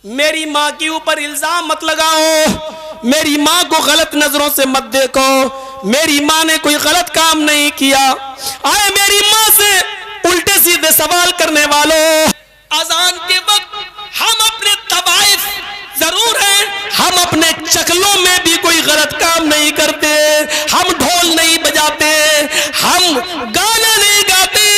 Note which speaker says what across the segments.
Speaker 1: मेरी माँ के ऊपर इल्जाम मत लगाओ, मेरी माँ को गलत नजरों से मत देखो, मेरी माँ ने कोई गलत काम नहीं किया। आए मेरी माँ से उल्टे सीधे सवाल करने वालों, अजान के वक्त हम अपने तवाइफ जरूर हैं, हम अपने चकलों में भी कोई गलत काम नहीं करते, हम ढोल नहीं बजाते, हम गाने नहीं गाते,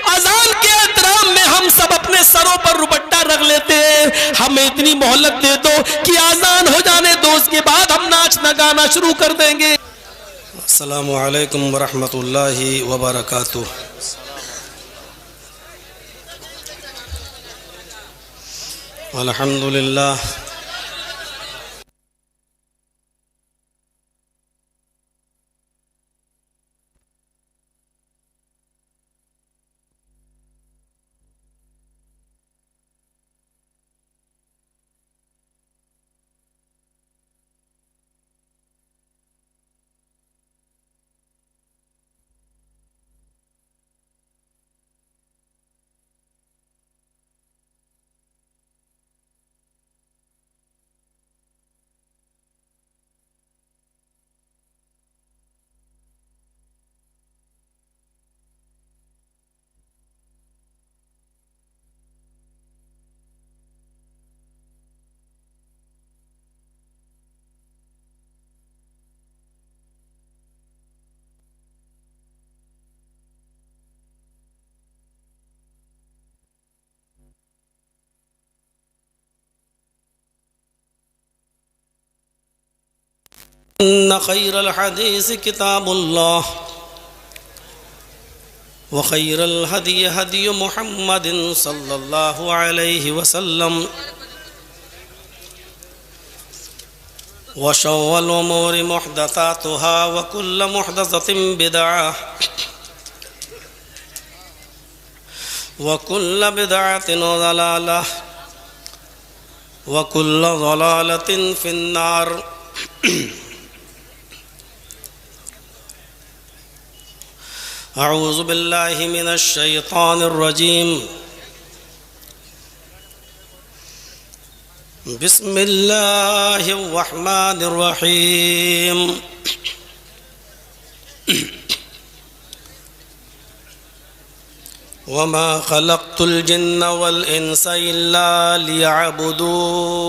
Speaker 1: अजान के एहतराम में हम सब अपने सरों पर रुपट्टा रख लेते हैं। हमें इतनी मोहलत दे दो कि अजान हो जाने दो, उसके बाद हम नाचना गाना शुरू कर देंगे। अस्सलामु अलैकुम वरहमतुल्लाहि वबरकातुह। अल्हम्दुलिल्लाह। इन्न खैरल हदीस किताबुल्लाह व खैरल हदी हदी मुहम्मदिन सल्लल्लाहु अलैहि वसल्लम व शर्रिल उमूरि मुहदसातुहा व कुल्लु मुहदसतिन बिदअह व कुल्लु बिदअतिन ज़लालह व कुल्लु ज़लालतिन फिन्नार। अऊज़ु बिल्लाहि मिनश शैतानिर रजीम। बिस्मिल्लाहिर रहमानिर रहीम। वमा खलक़तुल जिन्ना वल इंसा इल्ला लियअबुदून।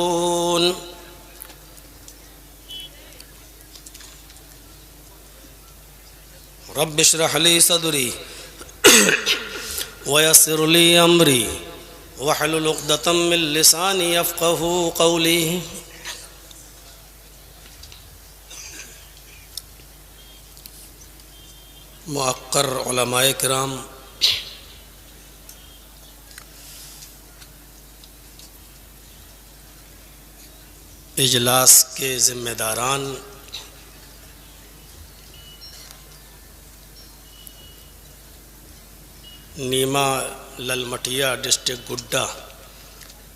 Speaker 1: रब्बि इश्रह ली सदरी वयस्सिर ली अमरी वहलुल उक़दतम मिन लिसानी यफ़क़हू क़ौली। मुअक्कर उलमाए किराम, इजलास के ज़िम्मेदारान, नीमा ललमटिया डिस्ट्रिक्ट गुड्डा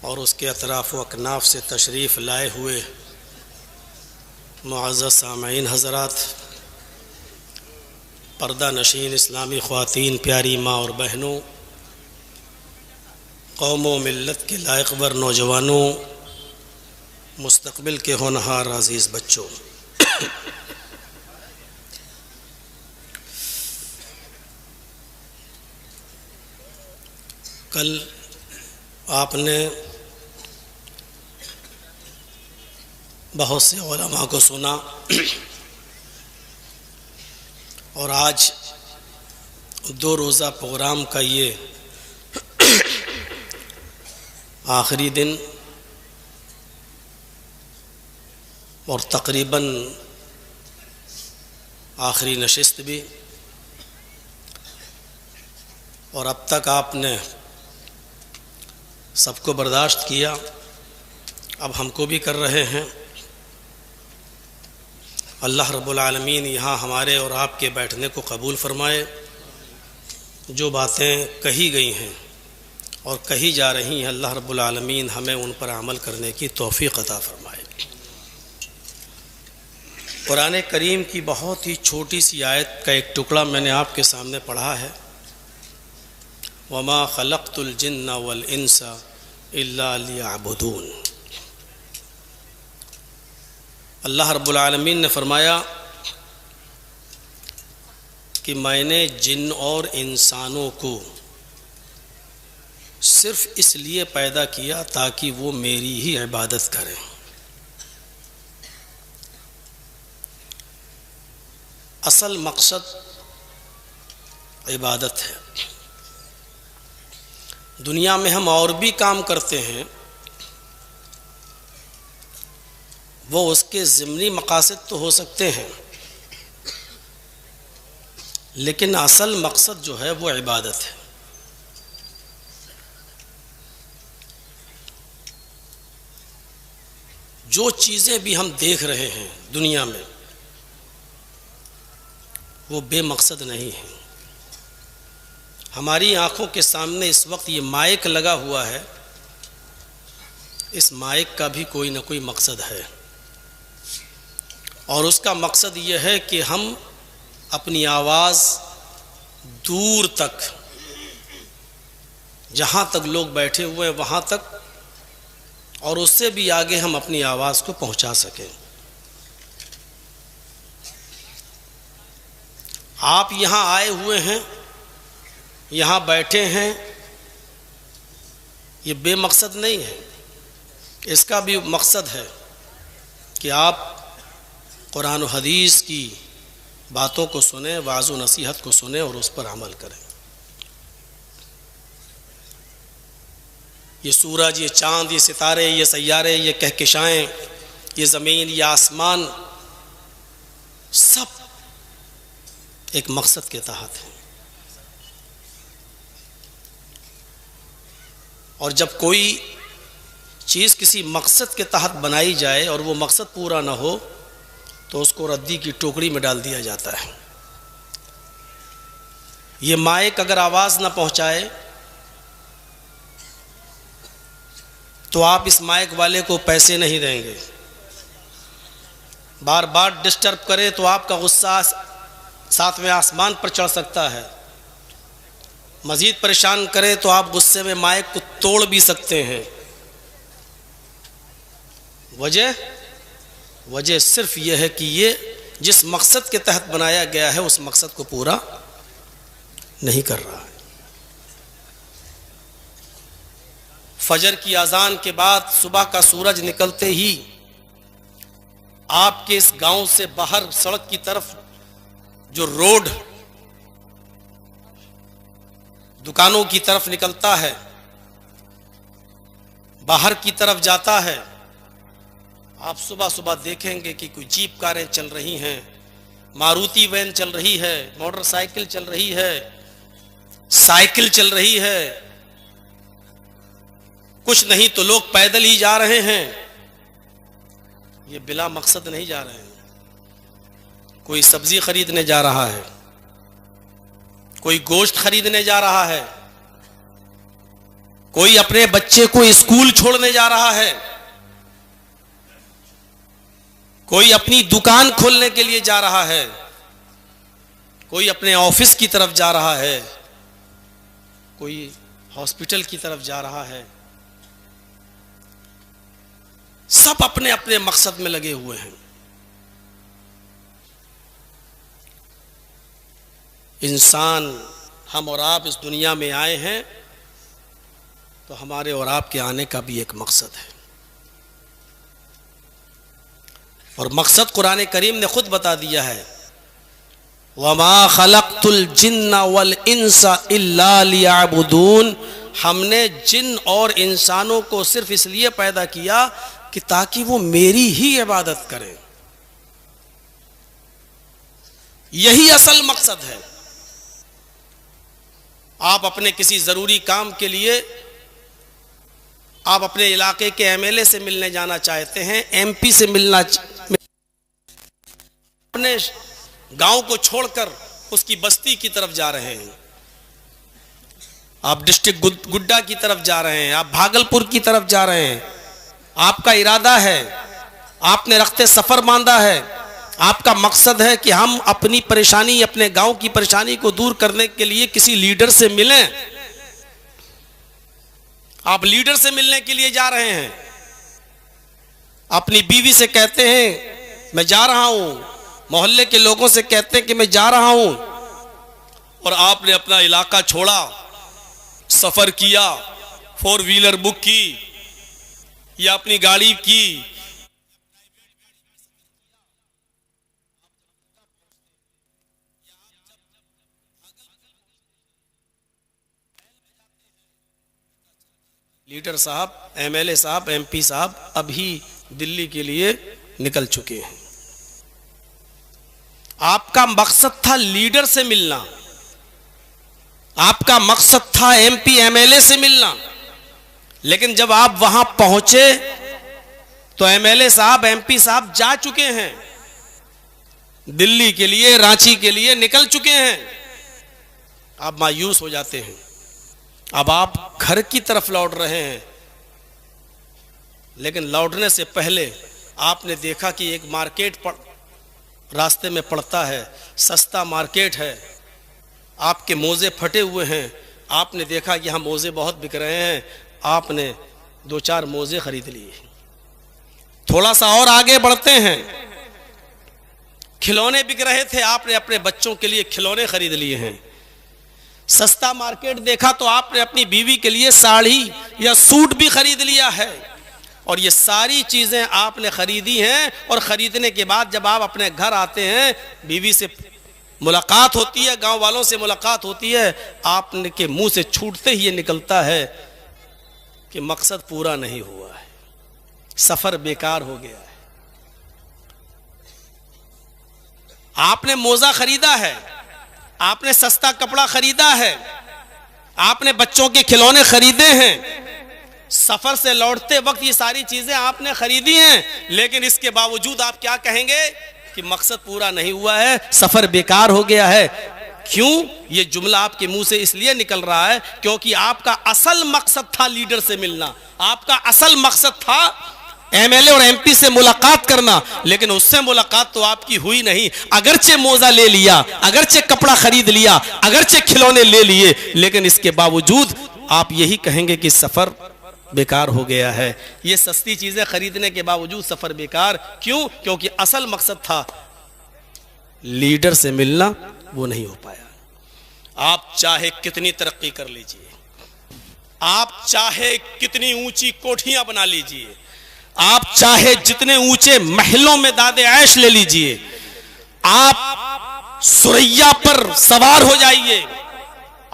Speaker 1: और उसके अतराफ़ व अकनाफ से तशरीफ़ लाए हुए मुअज़्ज़ज़ सामईन हज़रात, पर्दा नशीन इस्लामी ख़वातीन, प्यारी माँ और बहनों, कौम व मिल्लत के लायक़ बर नौजवानों, मुस्तक़बिल के होनहार अज़ीज़ बच्चों, कल आपने बहुत से उलमा को सुना और आज 2 रोज़ा प्रोग्राम का ये आखिरी दिन और तकरीबन आखिरी नशिस्त भी, और अब तक आपने सबको बर्दाश्त किया, अब हमको भी कर रहे हैं। अल्लाह रब्बुल आलमीन यहाँ हमारे और आपके बैठने को कबूल फ़रमाए। जो बातें कही गई हैं और कही जा रही हैं, अल्लाह रब्बुल आलमीन हमें उन पर अमल करने की तौफ़ीक़ अता फ़रमाए। कुरान करीम की बहुत ही छोटी सी आयत का एक टुकड़ा मैंने आपके सामने पढ़ा है। वमा खलक़तुल जिन्ना वल इंसा इल्ला लियअबुदून। अल्लाह रब्बुल आलमीन ने फरमाया कि मैंने जिन और इंसानों को सिर्फ इसलिए पैदा किया ताकि वो मेरी ही इबादत करें। असल मकसद इबादत है। दुनिया में हम और भी काम करते हैं, वो उसके ज़िम्नी मकासद तो हो सकते हैं, लेकिन असल मकसद जो है वो इबादत है। जो चीज़ें भी हम देख रहे हैं दुनिया में वो बेमकसद नहीं है। हमारी आंखों के सामने इस वक्त ये माइक लगा हुआ है, इस माइक का भी कोई ना कोई मकसद है, और उसका मकसद ये है कि हम अपनी आवाज़ दूर तक, जहाँ तक लोग बैठे हुए हैं वहाँ तक और उससे भी आगे हम अपनी आवाज़ को पहुँचा सकें। आप यहाँ आए हुए हैं, यहाँ बैठे हैं, ये बेमकसद नहीं है। इसका भी मकसद है कि आप कुरान और हदीस की बातों को सुने, वाज़ व नसीहत को सुने और उस पर अमल करें। ये सूरज, ये चाँद, ये सितारे, ये सैयारे, ये कहकशाएँ, ये ज़मीन, ये आसमान, सब एक मकसद के तहत हैं। और जब कोई चीज़ किसी मकसद के तहत बनाई जाए और वो मकसद पूरा ना हो तो उसको रद्दी की टोकरी में डाल दिया जाता है। ये माइक अगर आवाज़ ना पहुंचाए तो आप इस माइक वाले को पैसे नहीं देंगे। बार बार डिस्टर्ब करे तो आपका गुस्सा सातवें आसमान पर चढ़ सकता है। मज़ीद परेशान करे तो आप गुस्से में माइक को तोड़ भी सकते हैं। वजह सिर्फ यह है कि ये जिस मकसद के तहत बनाया गया है उस मकसद को पूरा नहीं कर रहा है। फजर की अजान के बाद सुबह का सूरज निकलते ही आपके इस गांव से बाहर सड़क की तरफ जो रोड दुकानों की तरफ निकलता है, बाहर की तरफ जाता है, आप सुबह सुबह देखेंगे कि कोई जीप कारें चल रही हैं, मारुति वैन चल रही है, मोटरसाइकिल चल रही है, साइकिल चल रही है, कुछ नहीं तो लोग पैदल ही जा रहे हैं। ये बिला मकसद नहीं जा रहे हैं। कोई सब्जी खरीदने जा रहा है, कोई गोश्त खरीदने जा रहा है, कोई अपने बच्चे को स्कूल छोड़ने जा रहा है, कोई अपनी दुकान खोलने के लिए जा रहा है, कोई अपने ऑफिस की तरफ जा रहा है, कोई हॉस्पिटल की तरफ जा रहा है। सब अपने अपने मकसद में लगे हुए हैं। इंसान, हम और आप इस दुनिया में आए हैं तो हमारे और आपके आने का भी एक मकसद है, और मकसद कुरान करीम ने खुद बता दिया है, वमा खलक़तुल जिन्ना वल इंसा इल्ला लियअबुदून। हमने जिन और इंसानों को सिर्फ इसलिए पैदा किया कि ताकि वो मेरी ही इबादत करें। यही असल मकसद है। आप अपने किसी ज़रूरी काम के लिए आप अपने इलाके के एमएलए से मिलने जाना चाहते हैं, एमपी से मिलना, अपने गांव को छोड़कर उसकी बस्ती की तरफ जा रहे हैं, आप डिस्ट्रिक्ट गुड्डा की तरफ जा रहे हैं, आप भागलपुर की तरफ जा रहे हैं, आपका इरादा है, आपने रखते सफ़र बांधा है, आपका मकसद है कि हम अपनी परेशानी, अपने गांव की परेशानी को दूर करने के लिए किसी लीडर से मिलें। आप लीडर से मिलने के लिए जा रहे हैं, अपनी बीवी से कहते हैं मैं जा रहा हूं, मोहल्ले के लोगों से कहते हैं कि मैं जा रहा हूं, और आपने अपना इलाका छोड़ा, सफर किया, 4 व्हीलर बुक की या अपनी गाड़ी की, लीडर साहब, एमएलए साहब, एमपी साहब अभी दिल्ली के लिए निकल चुके हैं। आपका मकसद था लीडर से मिलना, आपका मकसद था एमपी एमएलए से मिलना, लेकिन जब आप वहां पहुंचे तो एमएलए साहब, एमपी साहब जा चुके हैं, दिल्ली के लिए, रांची के लिए निकल चुके हैं। आप मायूस हो जाते हैं। अब आप घर की तरफ लौट रहे हैं, लेकिन लौटने से पहले आपने देखा कि एक मार्केट रास्ते में पड़ता है, सस्ता मार्केट है, आपके मोजे फटे हुए हैं, आपने देखा कि यहाँ मोजे बहुत बिक रहे हैं, आपने 2-4 मोजे खरीद लिए। थोड़ा सा और आगे बढ़ते हैं, खिलौने बिक रहे थे, आपने अपने बच्चों के लिए खिलौने खरीद लिए हैं। सस्ता मार्केट देखा तो आपने अपनी बीवी के लिए साड़ी या सूट भी खरीद लिया है। और ये सारी चीजें आपने खरीदी हैं, और खरीदने के बाद जब आप अपने घर आते हैं, बीवी से मुलाकात होती है, गांव वालों से मुलाकात होती है, आपने के मुंह से छूटते ही ये निकलता है कि मकसद पूरा नहीं हुआ है, सफर बेकार हो गया है। आपने मोजा खरीदा है, आपने सस्ता कपड़ा खरीदा है, आपने बच्चों के खिलौने खरीदे हैं, सफर से लौटते वक्त ये सारी चीजें आपने खरीदी हैं, लेकिन इसके बावजूद आप क्या कहेंगे कि मकसद पूरा नहीं हुआ है, सफर बेकार हो गया है। क्यों? ये जुमला आपके मुंह से इसलिए निकल रहा है क्योंकि आपका असल मकसद था लीडर से मिलना, आपका असल मकसद था एमएलए और एमपी से मुलाकात करना, लेकिन उससे मुलाकात तो आपकी हुई नहीं। अगरचे मोजा ले लिया, अगरचे कपड़ा खरीद लिया, अगरचे खिलौने ले लिए, लेकिन इसके बावजूद आप यही कहेंगे कि सफर बेकार हो गया है। ये सस्ती चीजें खरीदने के बावजूद सफर बेकार क्यों? क्योंकि असल मकसद था लीडर से मिलना, वो नहीं हो पाया। आप चाहे कितनी तरक्की कर लीजिए, आप चाहे कितनी ऊंची कोठियां बना लीजिए, आप चाहे जितने ऊंचे महलों में दादे ऐश ले लीजिए, आप सुरैया पर सवार हो जाइए,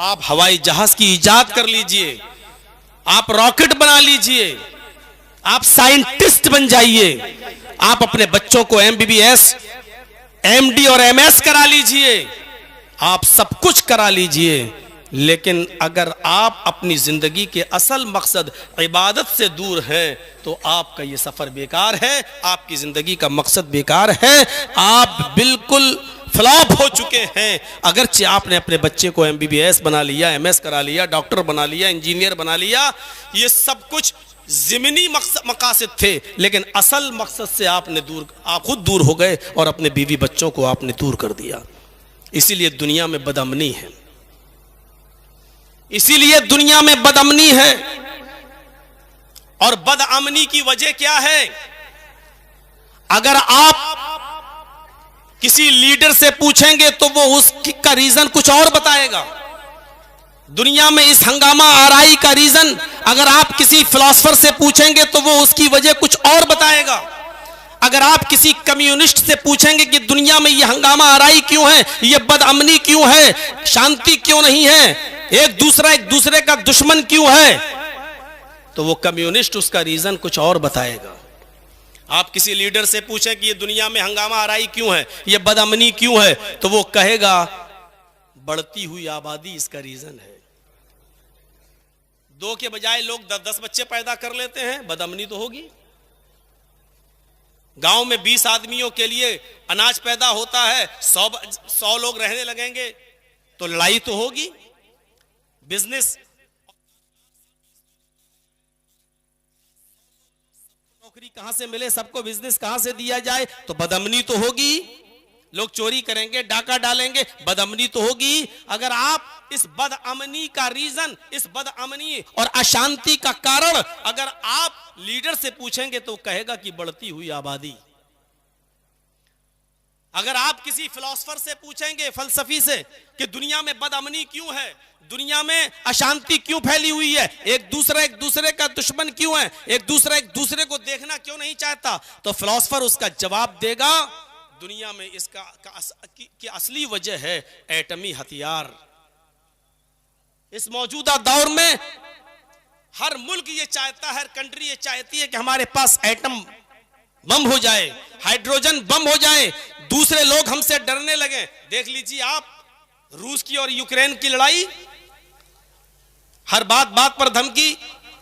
Speaker 1: आप हवाई जहाज की इजाद कर लीजिए, आप रॉकेट बना लीजिए, आप साइंटिस्ट बन जाइए, आप अपने बच्चों को एमबीबीएस, एमडी और एमएस करा लीजिए, आप सब कुछ करा लीजिए, लेकिन अगर आप अपनी जिंदगी के असल मकसद इबादत से दूर हैं तो आपका ये सफर बेकार है, आपकी जिंदगी का मकसद बेकार है, आप बिल्कुल फ्लॉप हो चुके हैं। अगरचे आपने अपने बच्चे को एमबीबीएस बना लिया, एमएस करा लिया, डॉक्टर बना लिया, इंजीनियर बना लिया, ये सब कुछ ज़िमनी मकासद थे, लेकिन असल मकसद से आप खुद दूर हो गए और अपने बीवी बच्चों को आपने दूर कर दिया। इसीलिए दुनिया में बदअमनी है, इसीलिए दुनिया में बदअमनी है। और बदअमनी की वजह क्या है? अगर आप किसी लीडर से पूछेंगे तो वो उसका रीजन कुछ और बताएगा। दुनिया में इस हंगामा आराई का रीजन अगर आप किसी फिलोसफर से पूछेंगे तो वो उसकी वजह कुछ और बताएगा। अगर आप किसी कम्युनिस्ट से पूछेंगे कि दुनिया में ये हंगामा आराई क्यों है, ये बदअमनी क्यों है, शांति क्यों नहीं है, एक दूसरे का दुश्मन क्यों है, तो वो कम्युनिस्ट उसका रीजन कुछ और बताएगा। आप किसी लीडर से पूछें कि ये दुनिया में हंगामा आराई क्यों है, ये बदअमनी क्यों है, तो वो कहेगा बढ़ती हुई आबादी इसका रीजन है। 2 के बजाय लोग 10 बच्चे पैदा कर लेते हैं, बदअमनी तो होगी। गांव में 20 आदमियों के लिए अनाज पैदा होता है, 100 लोग रहने लगेंगे तो लड़ाई तो होगी। बिजनेस, नौकरी कहां से मिले, सबको बिजनेस कहां से दिया जाए, तो बदअमनी तो होगी। लोग चोरी करेंगे, डाका डालेंगे, बदअमनी तो होगी। अगर आप इस बदअमनी का रीजन, इस बदअमनी और अशांति का कारण अगर आप लीडर से पूछेंगे तो कहेगा कि बढ़ती हुई आबादी। अगर आप किसी फिलोसफर से पूछेंगे, फलसफी से, कि दुनिया में बदअमनी क्यों है, दुनिया में अशांति क्यों फैली हुई है, एक दूसरे का दुश्मन क्यों है, एक दूसरे को देखना क्यों नहीं चाहता, तो फिलोसफर उसका जवाब देगा, दुनिया में इसका की असली वजह है एटमी हथियार। इस मौजूदा दौर में हर मुल्क ये चाहता है, हर कंट्री ये चाहती है कि हमारे पास एटम बम हो जाए, हाइड्रोजन बम हो जाए, दूसरे लोग हमसे डरने लगे। देख लीजिए आप रूस की और यूक्रेन की लड़ाई, हर बात पर धमकी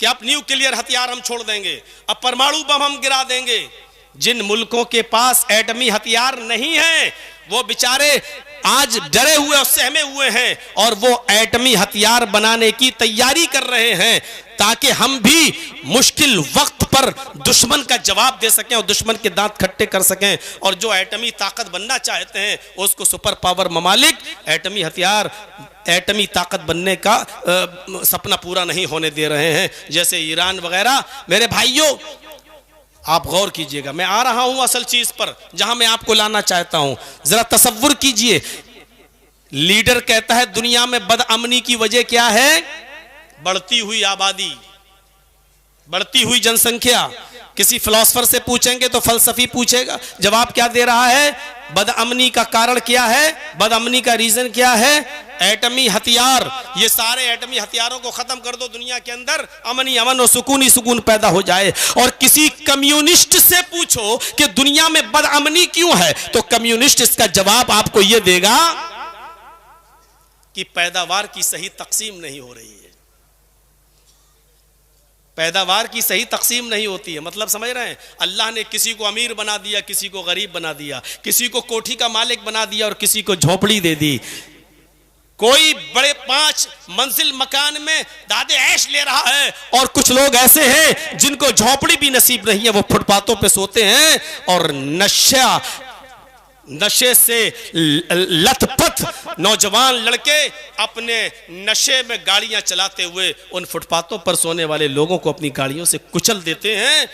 Speaker 1: कि अब न्यूक्लियर हथियार हम छोड़ देंगे, अब परमाणु बम हम गिरा देंगे। जिन मुल्कों के पास एटमी हथियार नहीं है वो बेचारे आज डरे हुए और सहमे हुए हैं और वो एटमी हथियार बनाने की तैयारी कर रहे हैं ताकि हम भी मुश्किल वक्त पर दुश्मन का जवाब दे सकें और दुश्मन के दांत खट्टे कर सकें। और जो एटमी ताकत बनना चाहते हैं उसको सुपर पावर ममालिक एटमी हथियार, एटमी ताकत बनने का सपना पूरा नहीं होने दे रहे हैं, जैसे ईरान वगैरह। मेरे भाइयों, आप गौर कीजिएगा, मैं आ रहा हूं असल चीज पर जहां मैं आपको लाना चाहता हूं। जरा तसव्वुर कीजिए, लीडर कहता है दुनिया में बदअमनी की वजह क्या है? बढ़ती हुई आबादी, बढ़ती हुई जनसंख्या। किसी फिलोसफर से पूछेंगे तो फलसफी पूछेगा, जवाब क्या दे रहा है? बदअमनी का कारण क्या है, बदअमनी का रीजन क्या है? एटमी हथियार। ये सारे एटमी हथियारों को खत्म कर दो, दुनिया के अंदर अमन ही अमन और सुकून ही सुकून पैदा हो जाए। और किसी कम्युनिस्ट से पूछो कि दुनिया में बदअमनी क्यों है, तो कम्युनिस्ट इसका जवाब आपको यह देगा कि पैदावार की सही तकसीम नहीं हो रही है। पैदावार की सही तकसीम नहीं होती है, मतलब समझ रहे हैं? अल्लाह ने किसी को अमीर बना दिया, किसी को गरीब बना दिया, किसी को कोठी का मालिक बना दिया और किसी को झोपड़ी दे दी। कोई बड़े 5 मंजिल मकान में दादे ऐश ले रहा है और कुछ लोग ऐसे हैं जिनको झोपड़ी भी नसीब नहीं है, वो फुटपाथों पे सोते हैं और नशे से लथपथ नौजवान लड़के अपने नशे में गाड़ियां चलाते हुए उन फुटपाथों पर सोने वाले लोगों को अपनी गाड़ियों से कुचल देते हैं।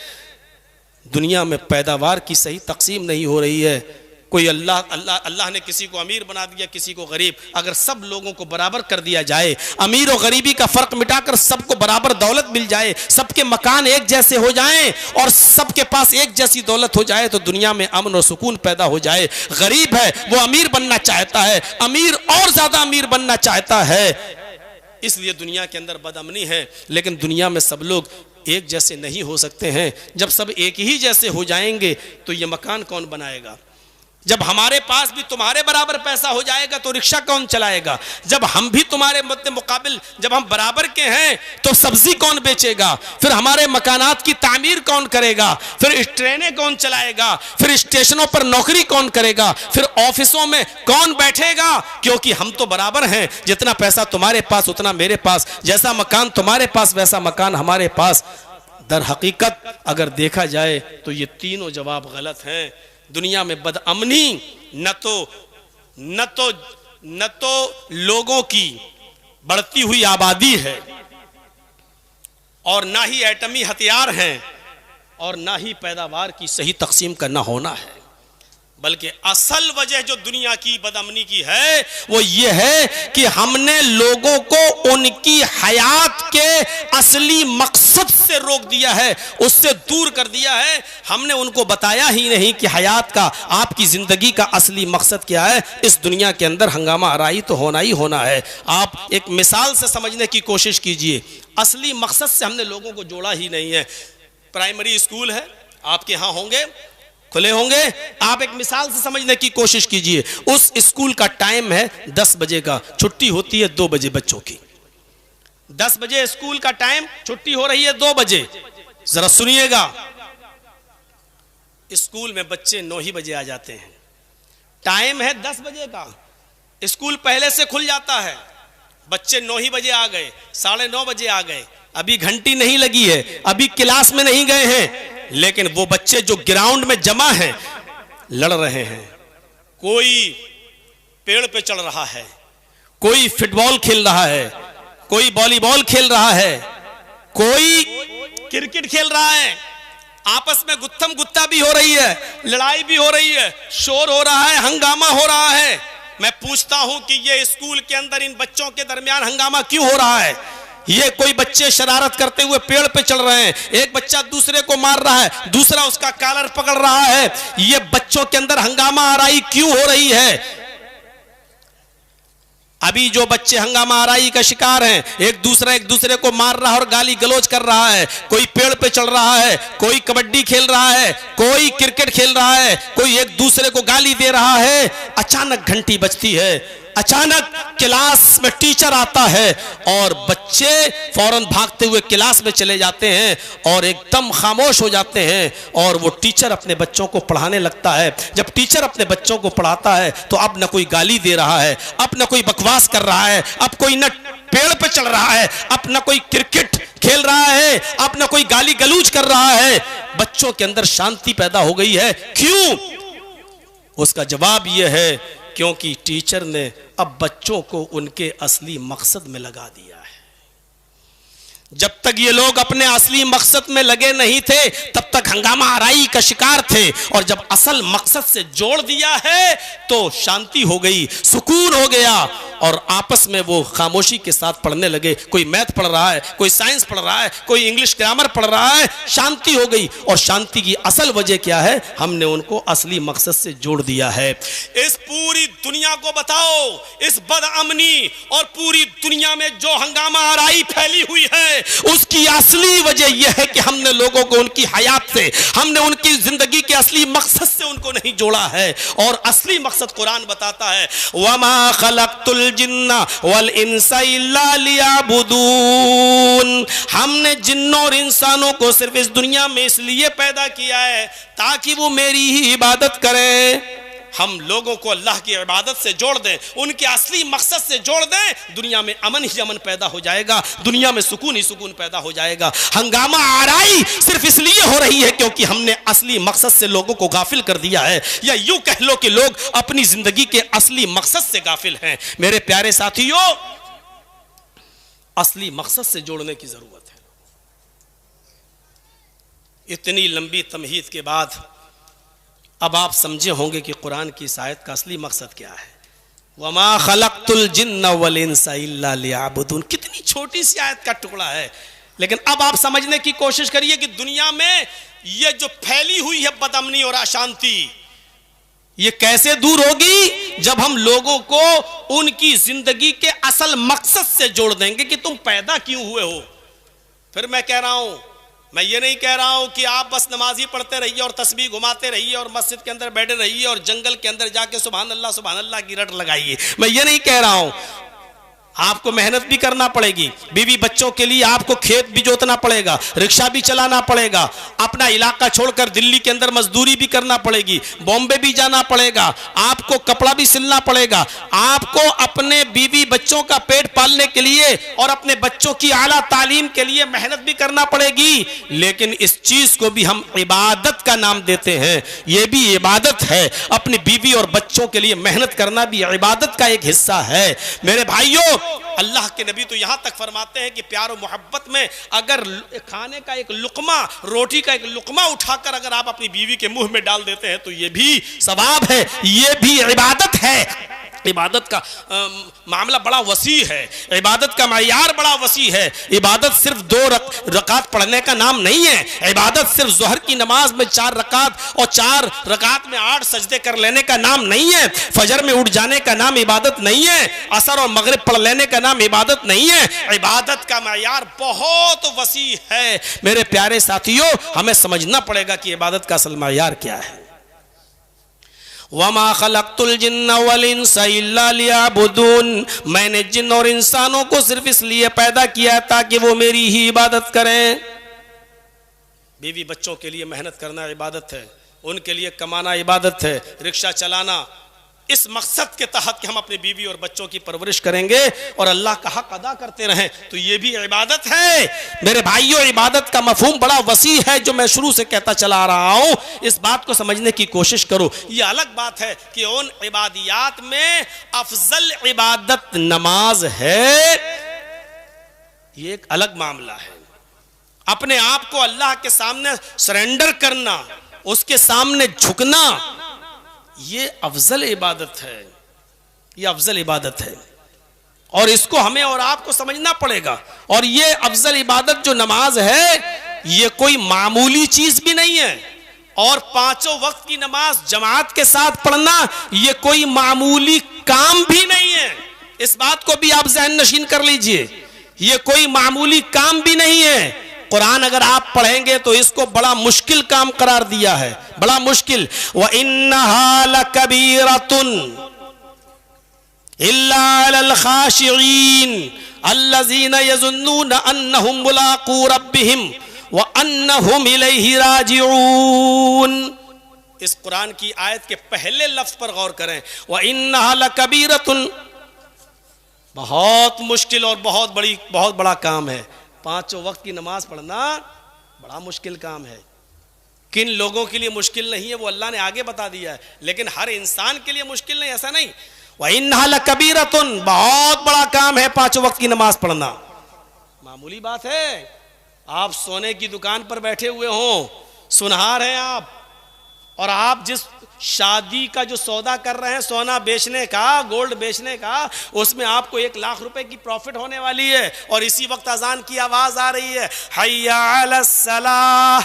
Speaker 1: दुनिया में पैदावार की सही तकसीम नहीं हो रही है। कोई अल्लाह ने किसी को अमीर बना दिया, किसी को गरीब। अगर सब लोगों को बराबर कर दिया जाए, अमीर और गरीबी का फर्क मिटाकर सबको बराबर दौलत मिल जाए, सबके मकान एक जैसे हो जाएं और सबके पास एक जैसी दौलत हो जाए, तो दुनिया में अमन और सुकून पैदा हो जाए। गरीब है वो अमीर बनना चाहता है, अमीर और ज्यादा अमीर बनना चाहता है, इसलिए दुनिया के अंदर बदअमनी है। लेकिन दुनिया में सब लोग एक जैसे नहीं हो सकते हैं। जब सब एक ही जैसे हो जाएंगे तो ये मकान कौन बनाएगा? जब हमारे पास भी तुम्हारे बराबर पैसा हो जाएगा तो रिक्शा कौन चलाएगा? जब हम भी तुम्हारे मुकाबिल जब हम बराबर के हैं तो सब्जी कौन बेचेगा? फिर हमारे मकानात की तामीर कौन करेगा? फिर ट्रेनें कौन चलाएगा? फिर स्टेशनों पर नौकरी कौन करेगा? फिर ऑफिसों में कौन बैठेगा? क्योंकि हम तो बराबर हैं। जितना पैसा तुम्हारे पास उतना मेरे पास, जैसा मकान तुम्हारे पास वैसा मकान हमारे पास। दर हकीकत अगर देखा जाए तो ये तीनों जवाब गलत हैं। दुनिया में बदअमनी न तो लोगों की बढ़ती हुई आबादी है और ना ही एटमी हथियार हैं और ना ही पैदावार की सही तकसीम का ना होना है, बल्कि असल वजह जो दुनिया की बदअमनी की है वो ये है कि हमने लोगों को उनकी हयात के असली मकसद से रोक दिया है, उससे दूर कर दिया है। हमने उनको बताया ही नहीं कि हयात का, आपकी जिंदगी का असली मकसद क्या है। इस दुनिया के अंदर हंगामा आराई तो होना ही होना है। आप एक मिसाल से समझने की कोशिश कीजिए, असली मकसद से हमने लोगों को जोड़ा ही नहीं है। प्राइमरी स्कूल है, आपके यहाँ होंगे, खुले होंगे, आप एक मिसाल से समझने की कोशिश कीजिए। उस स्कूल का टाइम है 10 बजे का, छुट्टी होती है 2 बजे बच्चों की। 10 बजे स्कूल का टाइम, छुट्टी हो रही है 2 बजे। जरा सुनिएगा, स्कूल में बच्चे 9 ही बजे आ जाते हैं। टाइम है 10 बजे का, स्कूल पहले से खुल जाता है, बच्चे 9 ही बजे आ गए, 9:30 बजे आ गए, अभी घंटी नहीं लगी है, अभी क्लास में नहीं गए हैं, लेकिन वो बच्चे जो ग्राउंड में जमा हैं लड़ रहे हैं। कोई पेड़ पे चढ़ रहा है, कोई फुटबॉल खेल रहा है, कोई वॉलीबॉल खेल रहा है, कोई क्रिकेट खेल रहा है, आपस में गुत्थम गुत्ता भी हो रही है, लड़ाई भी हो रही है, शोर हो रहा है, हंगामा हो रहा है। मैं पूछता हूं कि ये स्कूल के अंदर इन बच्चों के दरमियान हंगामा क्यों हो रहा है? ये कोई बच्चे शरारत करते हुए पेड़ पे चढ़ रहे हैं, एक बच्चा दूसरे को मार रहा है, दूसरा उसका कॉलर पकड़ रहा है। ये बच्चों के अंदर हंगामा आराई क्यों हो रही है? अभी जो बच्चे हंगामा आराई का शिकार हैं, एक दूसरे को मार रहा है और गाली गलौज कर रहा है, कोई पेड़ पे चढ़ रहा है, कोई कबड्डी खेल रहा है, कोई क्रिकेट खेल रहा है, कोई एक दूसरे को गाली दे रहा है। अचानक घंटी बजती है, अचानक क्लास में टीचर आता है और बच्चे फौरन भागते हुए क्लास में चले जाते हैं और एकदम खामोश हो जाते हैं। और वो टीचर अपने बच्चों को पढ़ाने लगता है। जब टीचर अपने बच्चों को पढ़ाता है तो अब न कोई गाली दे रहा है, अब न कोई बकवास कर रहा है, अब कोई न पेड़ पे चढ़ रहा है, अब न कोई क्रिकेट खेल रहा है, अब न कोई गाली गलूज कर रहा है। बच्चों के अंदर शांति पैदा हो गई है। क्यों? उसका जवाब यह है, क्योंकि टीचर ने अब बच्चों को उनके असली मकसद में लगा दिया है। जब तक ये लोग अपने असली मकसद में लगे नहीं थे तब तक हंगामा आराई का शिकार थे, और जब असल मकसद से जोड़ दिया है तो शांति हो गई, सुकून हो गया और आपस में वो खामोशी के साथ पढ़ने लगे। कोई मैथ पढ़ रहा है, कोई साइंस पढ़ रहा है, कोई इंग्लिश ग्रामर पढ़ रहा है, शांति हो गई। और शांति की असल वजह क्या है? हमने उनको असली मकसद से जोड़ दिया है। इस पूरी दुनिया को बताओ, इस बदअमनी और पूरी दुनिया में जो हंगामा आराई फैली हुई है उसकी असली वजह यह है कि हमने लोगों को उनकी हयात से, हमने उनकी जिंदगी के असली मकसद से उनको नहीं जोड़ा है। और असली मकसद कुरान बताता है, वमा खलक़तुल जिन्ना वल इंसा इल्ला लियअबुदून। हमने जिन्नों और इंसानों को सिर्फ इस दुनिया में इसलिए पैदा किया है ताकि वो मेरी ही इबादत करें। हम लोगों को अल्लाह की इबादत से जोड़ दें, उनके असली मकसद से जोड़ दें, दुनिया में अमन ही अमन पैदा हो जाएगा, दुनिया में सुकून ही सुकून पैदा हो जाएगा। हंगामा आराई सिर्फ इसलिए हो रही है क्योंकि हमने असली मकसद से लोगों को गाफिल कर दिया है, या यूं कह लो कि लोग अपनी जिंदगी के असली मकसद से गाफिल हैं। मेरे प्यारे साथियों, असली मकसद से जोड़ने की जरूरत है। इतनी लंबी तमहीद के बाद अब आप समझे होंगे कि कुरान की इस आयत का असली मकसद क्या है। वमा खलक़तुल जिन्ना वल इंसा इल्ला लियअबुदून। कितनी छोटी सी आयत का टुकड़ा है, लेकिन अब आप समझने की कोशिश करिए कि दुनिया में ये जो फैली हुई है बदअमनी और अशांति, ये कैसे दूर होगी? जब हम लोगों को उनकी जिंदगी के असल मकसद से जोड़ देंगे कि तुम पैदा क्यों हुए हो। फिर मैं कह रहा हूं, मैं ये नहीं कह रहा हूं कि आप बस नमाज़ी पढ़ते रहिए और तस्बीह घुमाते रहिए और मस्जिद के अंदर बैठे रहिए और जंगल के अंदर जाके सुभान अल्लाह की रट लगाइए। मैं ये नहीं कह रहा हूं। आपको मेहनत भी करना पड़ेगी, बीवी बच्चों के लिए आपको खेत भी जोतना पड़ेगा, रिक्शा भी चलाना पड़ेगा, अपना इलाका छोड़कर दिल्ली के अंदर मजदूरी भी करना पड़ेगी, बॉम्बे भी जाना पड़ेगा, आपको कपड़ा भी सिलना पड़ेगा, आपको अपने बीवी बच्चों का पेट पालने के लिए और अपने बच्चों की आला तालीम के लिए मेहनत भी करना पड़ेगी। लेकिन इस चीज को भी हम इबादत का नाम देते हैं, यह भी इबादत है। अपनी बीवी और बच्चों के लिए मेहनत करना भी इबादत का एक हिस्सा है। मेरे भाइयों, अल्लाह के नबी तो यहां तक फरमाते हैं कि प्यार और मोहब्बत में अगर खाने का एक लुकमा, रोटी का एक लुकमा उठाकर अगर आप अपनी बीवी के मुंह में डाल देते हैं तो यह भी सवाब है, यह भी इबादत है। इबादत का मामला बड़ा वसी है, इबादत का मयार बड़ा वसी है। इबादत सिर्फ 2 रकात पढ़ने का नाम नहीं है। इबादत सिर्फ ज़ोहर की नमाज में 4 रकात और 4 रकात में 8 सजदे कर लेने का नाम नहीं है। फजर में उठ जाने का नाम इबादत नहीं है। असर और मगरिब पढ़ लेने का नाम इबादत नहीं है। इबादत का मयार बहुत वसी है। मेरे प्यारे साथियों, हमें समझना पड़ेगा कि इबादत का असल मयार क्या है। वमा खलक़तुल जिन्ना वल इंसा इल्ला लियअबुदून। मैंने जिन और इंसानों को सिर्फ इसलिए पैदा किया ताकि वो मेरी ही इबादत करें। बीवी बच्चों के लिए मेहनत करना इबादत है, उनके लिए कमाना इबादत है, रिक्शा चलाना, इस मकसद के तहत कि हम अपनी बीवी और बच्चों की परवरिश करेंगे और अल्लाह का हक अदा करते रहें, तो ये भी इबादत है। मेरे भाइयों, इबादत का मफहूम बड़ा वसी है जो मैं शुरू से कहता चला आ रहा हूं। इस बात को समझने की कोशिश करो। ये अलग बात है कि उन इबादियात में अफजल इबादत नमाज है, ये एक अलग मामला है। अपने आप को अल्लाह के सामने सरेंडर करना, उसके सामने झुकना, ये अफजल इबादत है, ये अफजल इबादत है। और इसको हमें और आपको समझना पड़ेगा। और ये अफजल इबादत जो नमाज है, ये कोई मामूली चीज भी नहीं है। और पांचों वक्त की नमाज जमात के साथ पढ़ना, ये कोई मामूली काम भी नहीं है। इस बात को भी आप ज़हन नशीन कर लीजिए, ये कोई मामूली काम भी नहीं है। कुरान अगर आप पढ़ेंगे तो इसको बड़ा मुश्किल काम करार दिया है, बड़ा मुश्किल। व इन्नहा लकबीरतुन इल्ला अलल खाशिईन अल्लज़ीना यज़ुन्नूना अन्नहुम मुलाक़ू रब्बिहिम व अन्नहुम इलैहि राजिऊन। इस कुरान की आयत के पहले लफ्ज पर गौर करें, व इन्नहा लकबीरतुन, बहुत मुश्किल और बहुत बड़ा काम है। पांचों वक्त की नमाज पढ़ना बड़ा मुश्किल काम है। किन लोगों के लिए मुश्किल नहीं है वो अल्लाह ने आगे बता दिया है, लेकिन हर इंसान के लिए मुश्किल नहीं, ऐसा नहीं। व इन्नहा लकबीरतुन, बहुत बड़ा काम है पांचों वक्त की नमाज पढ़ना, मामूली बात है। आप सोने की दुकान पर बैठे हुए हो, सुनहार हैं आप, और आप जिस शादी का जो सौदा कर रहे हैं, सोना बेचने का, गोल्ड बेचने का, उसमें आपको 1 लाख रुपए की प्रॉफिट होने वाली है। और इसी वक्त अजान की आवाज आ रही है, हय्या अलस सलाह।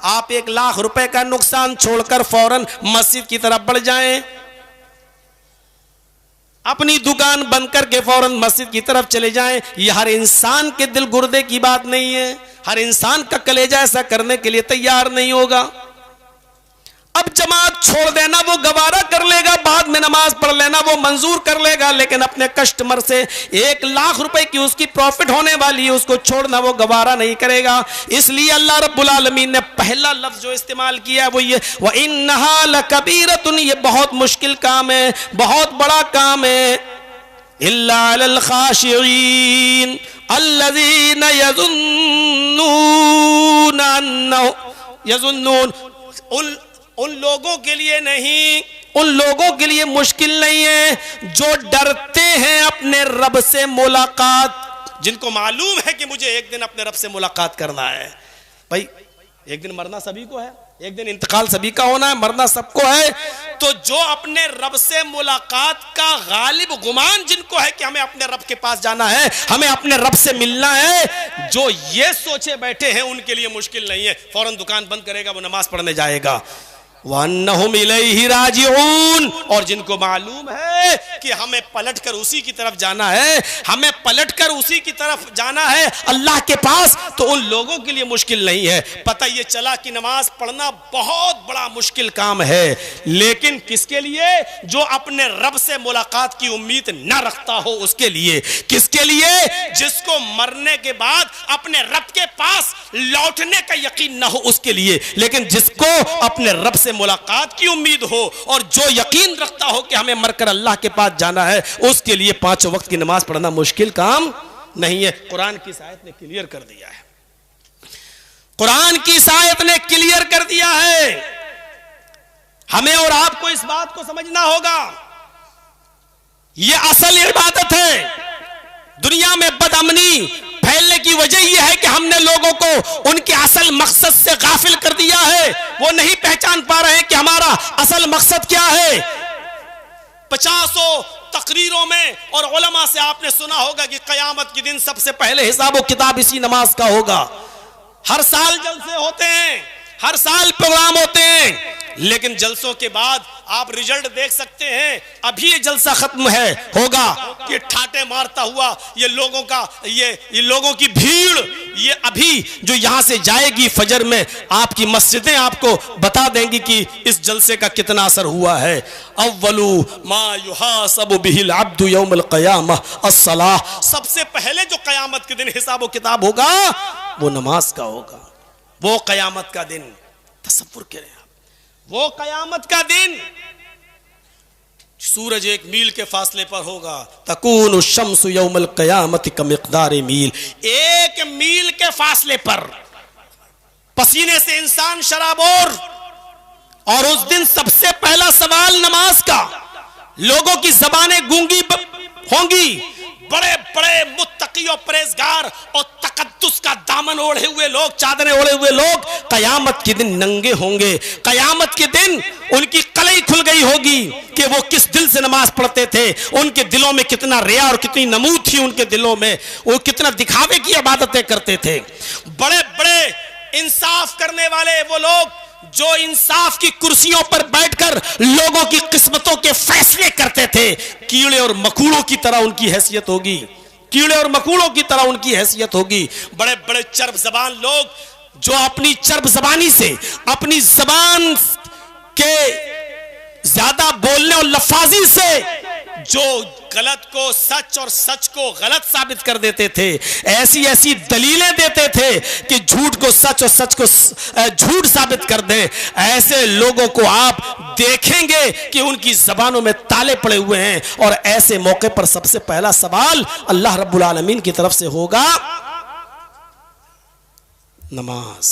Speaker 1: आप 1 लाख रुपए का नुकसान छोड़कर फौरन मस्जिद की तरफ बढ़ जाएं, अपनी दुकान बंद करके फौरन मस्जिद की तरफ चले जाएं। यह हर इंसान के दिल गुर्दे की बात नहीं है, हर इंसान का कलेजा ऐसा करने के लिए तैयार नहीं होगा। अब जमात छोड़ देना वो गवारा कर लेगा, बाद में नमाज पढ़ लेना वो मंजूर कर लेगा, लेकिन अपने कस्टमर से 1 लाख रुपए की उसकी प्रॉफिट होने वाली है, उसको छोड़ना वो गवारा नहीं करेगा। इसलिए अल्लाह रब्बुल आलमीन ने पहला लफ्ज जो इस्तेमाल किया है वो ये, व इन्नहा लकबीरतुन, ये बहुत मुश्किल काम है, बहुत बड़ा काम है। इल्ला अलल खाशिईन अल्लज़ीना यज़ुन्नून, उन लोगों के लिए नहीं, उन लोगों के लिए मुश्किल नहीं है जो डरते हैं अपने रब से मुलाकात, जिनको मालूम है कि मुझे एक दिन अपने रब से मुलाकात करना है। भाई एक दिन मरना सभी को है, एक दिन इंतकाल सभी का होना है, मरना सबको है। तो जो अपने रब से मुलाकात का गालिब गुमान जिनको है कि हमें अपने रब के पास जाना है, हमें अपने रब से मिलना है, जो ये सोचे बैठे हैं, उनके लिए मुश्किल नहीं है। फौरन दुकान बंद करेगा, वो नमाज पढ़ने जाएगा। वन्नहुम इलैहि राजिऊन, और जिनको मालूम है कि हमें पलटकर उसी की तरफ जाना है, हमें पलटकर उसी की तरफ जाना है अल्लाह के पास, तो उन लोगों के लिए मुश्किल नहीं है। पता ये चला कि नमाज पढ़ना बहुत बड़ा मुश्किल काम है, लेकिन किसके लिए? जो अपने रब से मुलाकात की उम्मीद न रखता हो उसके लिए। किसके लिए? जिसको मरने के बाद अपने रब के पास लौटने का यकीन न हो उसके लिए। लेकिन जिसको अपने रब से मुलाकात की उम्मीद हो और जो यकीन रखता हो कि हमें मरकर अल्लाह के पास जाना है, उसके लिए पांचों वक्त की नमाज पढ़ना मुश्किल काम नहीं है। कुरान की इस आयत ने क्लियर कर दिया है, कुरान की इस आयत ने क्लियर कर दिया है। हमें और आपको इस बात को समझना होगा, यह असल इबादत है। दुनिया में बदअमनी फैलने की वजह यह है कि हमने लोगों को उनके असल मकसद से गाफिल कर दिया है। वो नहीं पहचान पा रहे हैं कि हमारा असल मकसद क्या है। 50 तकरीरों में और उलमा से आपने सुना होगा कि कयामत के दिन सबसे पहले हिसाब किताब इसी नमाज का होगा। हर साल जलसे होते हैं, हर साल प्रोग्राम होते हैं, लेकिन जलसों के बाद आप रिजल्ट देख सकते हैं। अभी ये जलसा खत्म होगा कि ठाटे मारता हुआ ये लोगों का ये लोगों की भीड़, ये अभी जो यहां से जाएगी फजर में, आपकी मस्जिदें आपको बता देंगी कि इस जलसे का कितना असर हुआ है। अव्वलु मा युहासबु बिहिल अब्दु यौमल क़यामह अस्सलाह, सबसे पहले जो कयामत के दिन हिसाब किताब होगा वो नमाज का होगा। वो कयामत का दिन तसव्वुर करें आप, वो कयामत का दिन सूरज 1 मील के फासले पर होगा। तकूनु शम्सु यौमल क़यामति कमिक़दारि मील, 1 मील के फासले पर पसीने से इंसान शराबोर। और उस दिन सबसे पहला सवाल नमाज का, लोगों की जबानें गूंगी होंगी। बड़े बड़े तकी और परहेजगार और तकद्दुस का दामन ओढ़े हुए लोग, चादरें ओढ़े हुए लोग कयामत के दिन नंगे होंगे। कयामत के दिन उनकी कलई खुल गई होगी कि वो किस दिल से नमाज पढ़ते थे, उनके दिलों में कितना रिया और कितनी नमूद थी, उनके दिलों में वो कितना दिखावे की इबादतें करते थे। बड़े बड़े इंसाफ करने वाले वो लोग जो इंसाफ की कुर्सियों पर बैठकर लोगों की किस्मतों के फैसले करते थे, कीड़े और मकोड़ों की तरह उनकी हैसियत होगी, कीड़े और मकोड़ों की तरह उनकी हैसियत होगी। बड़े बड़े चर्ब जबान लोग जो अपनी चर्ब जबानी से, अपनी जबान के ज्यादा बोलने और लफाजी से जो गलत को सच और सच को गलत साबित कर देते थे, ऐसी ऐसी दलीलें देते थे कि झूठ को सच और सच को झूठ साबित कर दे, ऐसे लोगों को आप देखेंगे कि उनकी जबानों में ताले पड़े हुए हैं। और ऐसे मौके पर सबसे पहला सवाल अल्लाह रब्बुल आलमीन की तरफ से होगा, नमाज।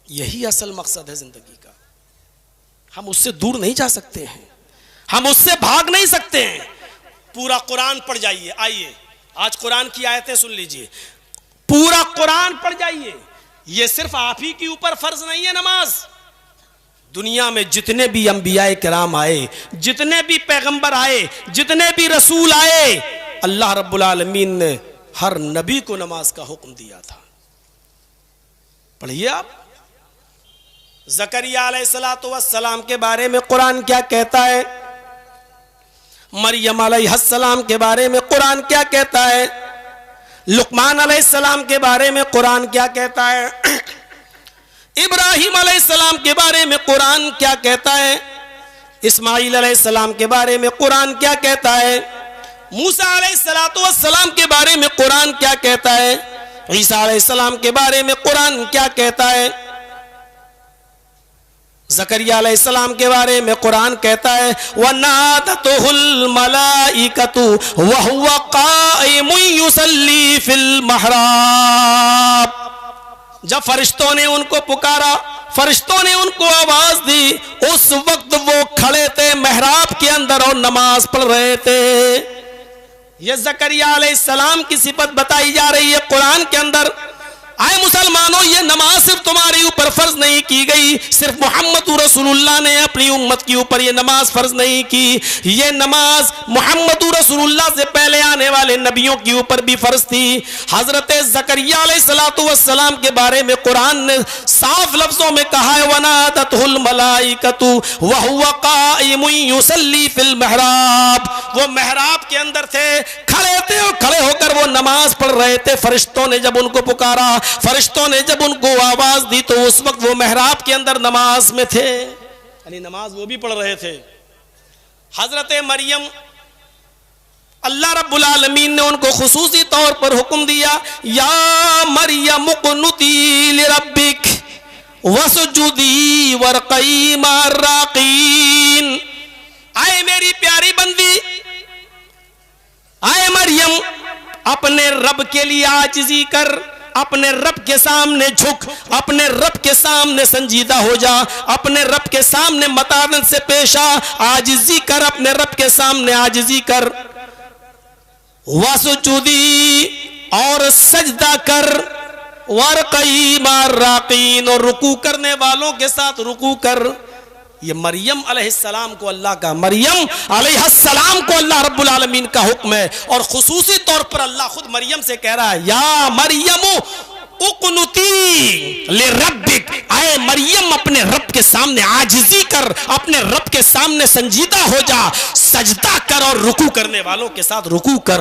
Speaker 1: यही असल मकसद है जिंदगी का। हम उससे दूर नहीं जा सकते हैं, हम उससे भाग नहीं सकते हैं। पूरा कुरान पढ़ जाइए, आइए आज कुरान की आयतें सुन लीजिए, पूरा कुरान पढ़ जाइए। ये सिर्फ आप ही के ऊपर फर्ज नहीं है नमाज। दुनिया में जितने भी अंबियाए किराम आए, जितने भी पैगंबर आए, जितने भी रसूल आए, अल्लाह रब्बुल आलमीन ने हर नबी को नमाज का हुक्म दिया था। पढ़िए आप, ज़करिया अलैहिस्सलाम के बारे में कुरान क्या कहता है, मरियम अलैहिस्सलाम के बारे में कुरान क्या कहता है, लुकमान अलैहिस्सलाम के बारे में कुरान क्या कहता है, इब्राहिम अलैहिस्सलाम के बारे में कुरान क्या कहता है, इस्माइल अलैहिस्सलाम के बारे में कुरान क्या कहता है, मूसा अलैहिस्सलाम के बारे में कुरान क्या कहता है, ईसा अलैहिस्सलाम के बारे में कुरान क्या कहता है, ज़करिया अलैहिस्सलाम के बारे में कुरान कहता है, वनादतुहुल मलाइकतु वहुवा काइमुन युसल्ली फिल महराब। जब फरिश्तों ने उनको पुकारा, फरिश्तों ने उनको आवाज दी, उस वक्त वो खड़े थे मेहराब के अंदर और नमाज पढ़ रहे थे। ये ज़करिया अलैहिस्सलाम की सिफत बताई जा रही है कुरान के अंदर। आए मुसलमानों, ये नमाज सिर्फ तुम्हारे ऊपर फर्ज नहीं की गई, सिर्फ मोहम्मद रसूलुल्लाह ने अपनी उम्मत के ऊपर ये नमाज फर्ज नहीं की, ये नमाज मोहम्मद रसूलुल्लाह से पहले आने वाले नबियों के ऊपर भी फर्ज थी। हजरत ज़करिया अलैहिस्सलाम के बारे में कुरान ने साफ लफ्जों में कहा है, वनादतहुल मलाइकतु वहुवा काइमुन युसल्ली फिल महराब। वो महराब के अंदर थे, खड़े थे और खड़े होकर वो नमाज पढ़ रहे थे। फरिश्तों ने जब उनको पुकारा, फरिश्तों ने जब उनको आवाज दी, तो उस वक्त वो मेहराब के अंदर नमाज में थे, यानी नमाज वो भी पढ़ रहे थे। हजरत मरियम, अल्लाह रब्बुल आलमीन ने उनको खुसूसी तौर पर हुक्म दिया, या मरियम कुनुती लिरब्बिक वसजुदी वरक़ई मर्राक़ीन। आए मेरी प्यारी बंदी, आए मरियम, अपने रब के लिए आजिज़ी कर, अपने रब के सामने झुक, अपने रब के सामने संजीदा हो जा, अपने रब के सामने मतानत से पेश आ, आजिज़ी कर, अपने रब के सामने आजिज़ी कर। वसजुदी, और सजदा कर, वरक़ई मर्राक़ीन, और रुकू करने वालों के साथ रुकू कर। ये मरियम अलैहिस्सलाम को अल्लाह का, मरियम अलैहिस्सलाम को अल्लाह रब्बुल आलमीन का हुक्म है। और खुसूसी तौर पर अल्लाह खुद मरियम से कह रहा है, या मरियम उक़नुती लिरब्बिक। आए मरियम, अपने रब के सामने आजिज़ी कर, अपने रब के सामने संजीदा हो जा, सजदा कर और रुकू करने वालों के साथ रुकू कर।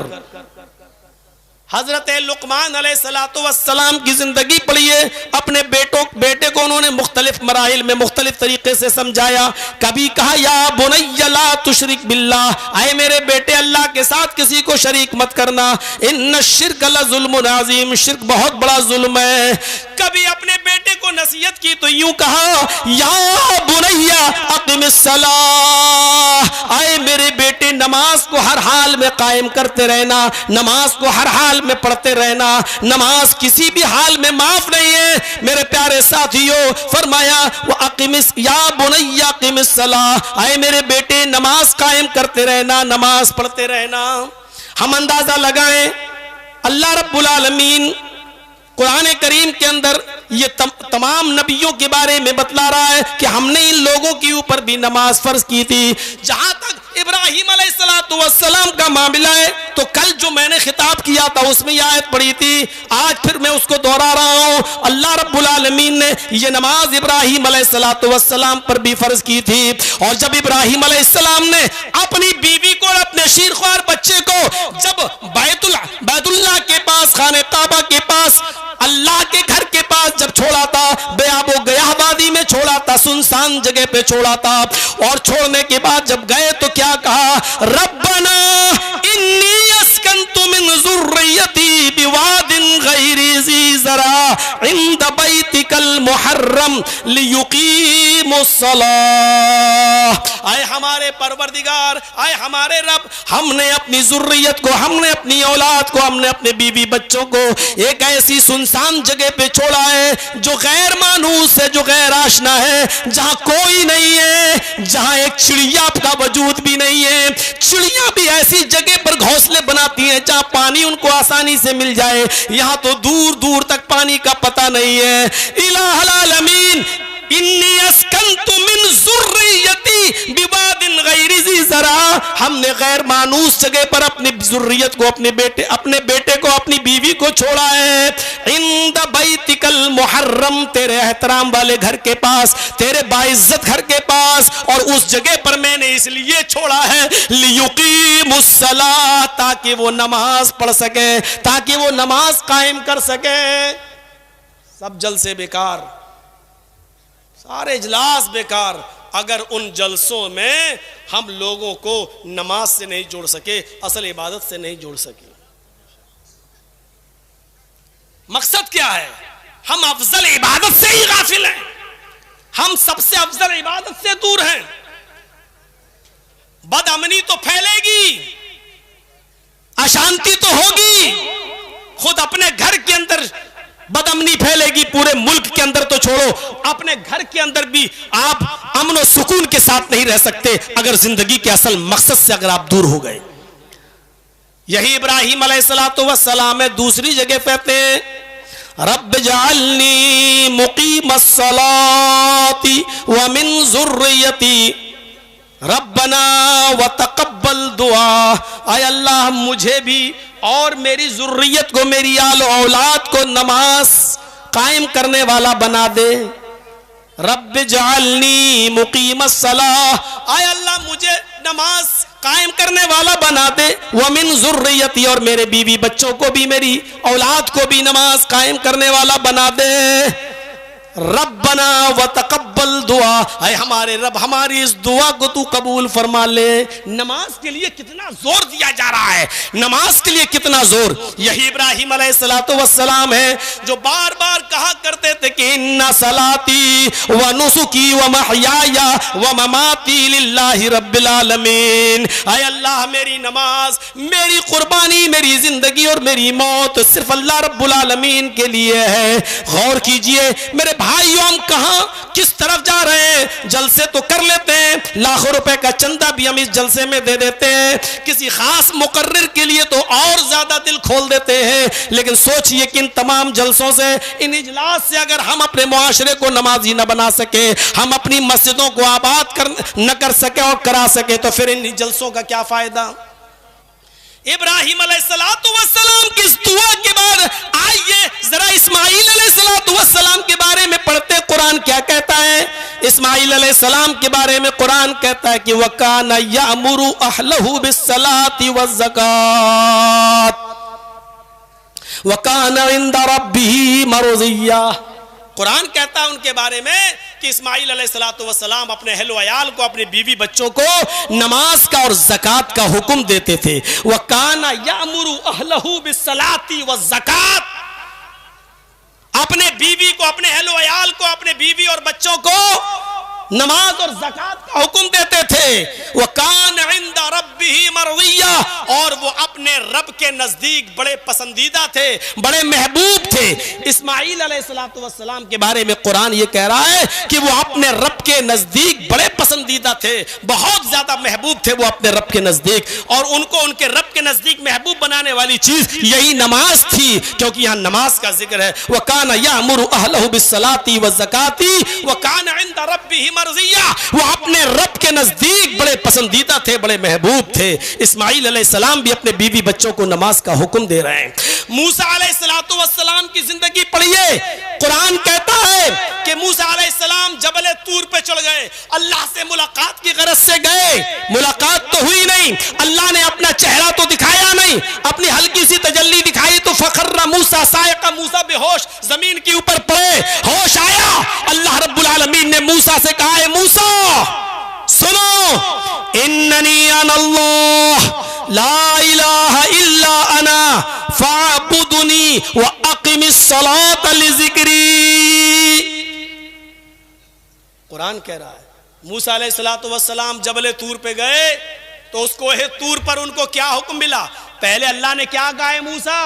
Speaker 1: हजरत लुकमान अलैहिस्सलाम की जिंदगी पढ़िए। अपने बेटे को उन्होंने मुख्तलिफ मराहिल में मुख्तलिफ तरीके से समझाया। कभी कहा, या बुनय्या ला तुशरिक बिल्लाह, आए मेरे बेटे अल्लाह के साथ किसी को शरीक मत करना, इन्न शिर्क लज़ुल्मुन अज़ीम, शिर्क बहुत बड़ा जुल्म है। कभी अपने बेटे को नसीहत की तो यूं कहा, या बुनय्या अक़िमिस्सलाह, आए मेरे बेटे नमाज को हर हाल में कायम करते रहना, नमाज को हर हाल में पढ़ते रहना, नमाज किसी भी हाल में माफ नहीं है। मेरे प्यारे साथियों, फरमाया वो अक़िमिस या बुनय्या अक़िमिस्सलाह, आए मेरे बेटे नमाज कायम करते रहना, नमाज पढ़ते रहना। हम अंदाजा लगाएं, अल्लाह रब्बुल आलमीन कुरान करीम के अंदर ये तमाम नबियों के बारे में बतला रहा है कि हमने इन लोगों के ऊपर भी नमाज फर्ज की थी। जहां तक इब्राहिम अलैहिस्सलाम का मामला है, तो कल जो मैंने खिताब किया था उसमें यह आयत पढ़ी थी, आज फिर मैं उसको दोहरा रहा हूं। अल्लाह रब्बुल आलमीन ने ये नमाज इब्राहिम अलैहिस्सलाम पर भी फर्ज की थी। और जब इब्राहिम अलैहिस्सलाम ने अपनी बीवी को और अपने शीरख्वार बच्चे को जब बैतुल्लाह के पास, खाने काबा के पास, अल्लाह के घर के पास जब छोड़ा था, बेआबो गया वादी में छोड़ा था, सुनसान जगह पे छोड़ा था, और छोड़ने के बाद जब गए तो क्या कहा, रब्बना इन्नी अस्कंतु मिन ज़ुर्रियती बिवादिन गैरि ज़ी ज़रा इंद बैतिकल मुहर्रम लियुकीमुस्सलाह। आए हमारे परवरदिगार, आए हमारे रब, हमने अपनी ज़ुर्रियत को, हमने अपनी औलाद को, हमने अपने बीवी बच्चों को एक ऐसी सुनसान जगह पे छोड़ा है जो गैर मानूस है, जो गैर आशना है, जहां कोई नहीं है, जहां एक चिड़िया का वजूद भी नहीं है। चिड़िया भी ऐसी जगह पर घोंसले बनाती हैं जहां पानी उनको आसानी से मिल जाए, यहां तो दूर दूर तक पानी का पता नहीं है। इलाहुल आलमीन इन्नी अस्कंतु मिन ज़ुर्रियती बिवादिन गैरि ज़ी ज़रा, हमने गैर मानूस जगह पर अपनी ज़ुर्रियत को, अपने बेटे को, अपनी बीवी को छोड़ा है। इंद बैतिकल मुहर्रम, तेरे एहतराम वाले घर के पास, तेरे बाइज्जत घर के पास, और उस जगह पर मैंने इसलिए छोड़ा है लियुकीमुस्सलाह, ताकि वो नमाज पढ़ सके, ताकि वो नमाज कायम कर सके। सब जलसे बेकार, सारे इजलास बेकार, अगर उन जलसों में हम लोगों को नमाज से नहीं जोड़ सके, असल इबादत से नहीं जोड़ सके। मकसद क्या है? हम अफजल इबादत से ही गाफिल हैं, हम सबसे अफजल इबादत से दूर हैं। बदअमनी तो फैलेगी, अशांति तो होगी, खुद अपने घर के अंदर बदअमनी फैलेगी, पूरे मुल्क के अंदर तो छोड़ो, अपने घर के अंदर भी आप अमन और सुकून के साथ नहीं रह सकते अगर जिंदगी के असल मकसद से अगर आप दूर हो गए। यही इब्राहिम अलैहिस्सलाम है। दूसरी जगह कहते हैं, रब्ब जअलनी मुकीमस्सलाती व मिन ज़ुर्रियती रब्बना व तक़ब्बल दुआ। आय अल्लाह मुझे भी और मेरी ज़ुर्रियत को, मेरी आल औलाद को नमाज कायम करने वाला बना दे। रब्ब जअलनी मुकीमस्सलाह, आय अल्लाह मुझे नमाज कायम करने वाला बना दे। व मिन ज़ुर्रियती, और मेरे बीवी बच्चों को भी, मेरी औलाद को भी नमाज कायम करने वाला बना दे। रब्बना व तक़ब्बल दुआ, है हमारे रब हमारी इस दुआ को तू कबूल फरमा ले। नमाज के लिए कितना जोर दिया जा रहा है, नमाज के लिए कितना जोर। यही इब्राहिम अलैहिस्सलाम है जो बार बार कहा करते थे कि इन्ना सलाती व नुसुकी व महयाया व ममाती लिल्लाहि रब्बिल आलमीन। आय अल्लाह मेरी नमाज, मेरी कुर्बानी, मेरी जिंदगी और मेरी मौत सिर्फ अल्लाह रब्बुल आलमीन के लिए है। गौर कीजिए मेरे भाइयों, हम कहां किस तरफ जा रहे हैं? जलसे तो कर लेते हैं, लाखों रुपए का चंदा भी हम इस जलसे में दे देते हैं, किसी खास मुकर्रिर के लिए तो और ज्यादा दिल खोल देते हैं। लेकिन सोचिए कि इन तमाम जलसों से, इन इजलास से अगर हम अपने मुआशरे को नमाजी न बना सके, हम अपनी मस्जिदों को आबाद न कर सके और करा सके, तो फिर इन जलसों का क्या फायदा। इब्राहिम अलैहिस्सलाम की इस दुआ के बाद आइए जरा इस्माइल अलैहिस्सलाम के बारे में पढ़ते। कुरान क्या कहता है? इस्माइल अलैहिस्सलाम के बारे में कुरान कहता है कि वकाना यामुरु अहलहु बिस्सलाति वज़्ज़कात वकाना इंदा रब्बिही मर्ज़िय्या। कुरान कहता है उनके बारे में कि इस्माइल अलैहिस्सलाम अपने अहल अयाल को, अपने बीवी बच्चों को नमाज का और ज़कात का हुक्म देते थे। वकाना यामुरु अहलहु बिस्सलाति वज़्ज़कात, अपने बीवी को, अपने अहल अयाल को, अपने बीवी और बच्चों को नमाज और ज़कात का हुक्म देते थे। वह कान इंदा रब्बिही मरज़िया, और वो अपने रब के नजदीक बड़े पसंदीदा थे, बड़े महबूब थे। इस्माईल अलैहिस्सलातु वस्सलाम के बारे में कुरान ये कह रहा है कि वो अपने रब के नजदीक बड़े पसंदीदा थे, बहुत ज्यादा महबूब थे वो अपने रब के नजदीक। और उनको उनके रब के नजदीक महबूब बनाने वाली चीज यही नमाज थी, क्योंकि यहाँ नमाज का जिक्र है। वह कान यामुरु अहलहु बिस्सलाती व ज़काती व कान इंदा रब्बिही मरज़िया, वो अपने रब के नजदीक बड़े पसंदीदा थे, बड़े महबूब थे। इस्माईल अलैहिस्सलाम भी अपने बीवी बच्चों को नमाज का हुक्म दे रहे हैं। मूसा अलैहिस्सलातु वस्सलाम की जिंदगी पढ़िए, कुरान कहता है कि मूसा अलैहिस्सलाम जबल तूर पे चढ़ गए, अल्लाह से मुलाकात की गरज से गए, मुलाकात तो हुई नहीं, अल्लाह ने अपना चेहरा तो दिखाया नहीं, अपनी हल्की सी तजल्ली दिखाई तो फखर्रा मूसा साइका, मूसा बेहोश जमीन के ऊपर पड़े, होश आया, अल्लाह रब्बुल आलमीन ने मूसा से कहा है मूसा सुनो, इन्ननी अनल्लाह ला इलाहा इल्ला अना फअबुदनी व अक़िमिस सलात लिज़िक्री। कुरान कह रहा है मूसा अलैहिस्सलातु वस्सलाम जबल तूर पे गए तो उस कोहे तूर पर उनको क्या हुक्म मिला? पहले अल्लाह ने क्या कहा है, मूसा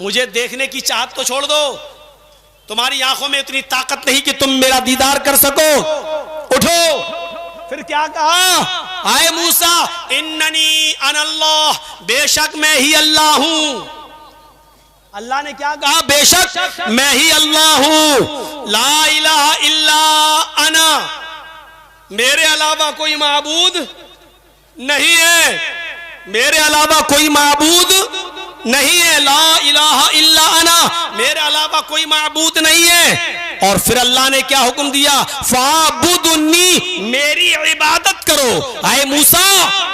Speaker 1: मुझे देखने की चाहत तो छोड़ दो, तुम्हारी आंखों में इतनी ताकत नहीं कि तुम मेरा दीदार कर सको, उठो। फिर क्या कहा? आए मूसा इन्ननी अनल्लाह, बेशक मैं ही अल्लाह हूं। अल्लाह ने क्या कहा? बेशक मैं ही अल्लाह हूं, ला इलाहा इल्ला अना, मेरे अलावा कोई माबूद नहीं है, मेरे अलावा कोई माबूद नहीं है, ला इलाहा इल्ला अना, मेरे अलावा कोई माबूद नहीं है। और फिर अल्लाह ने क्या हुक्म दिया? फाबुदुन्नी, मेरी इबादत करो। आए मूसा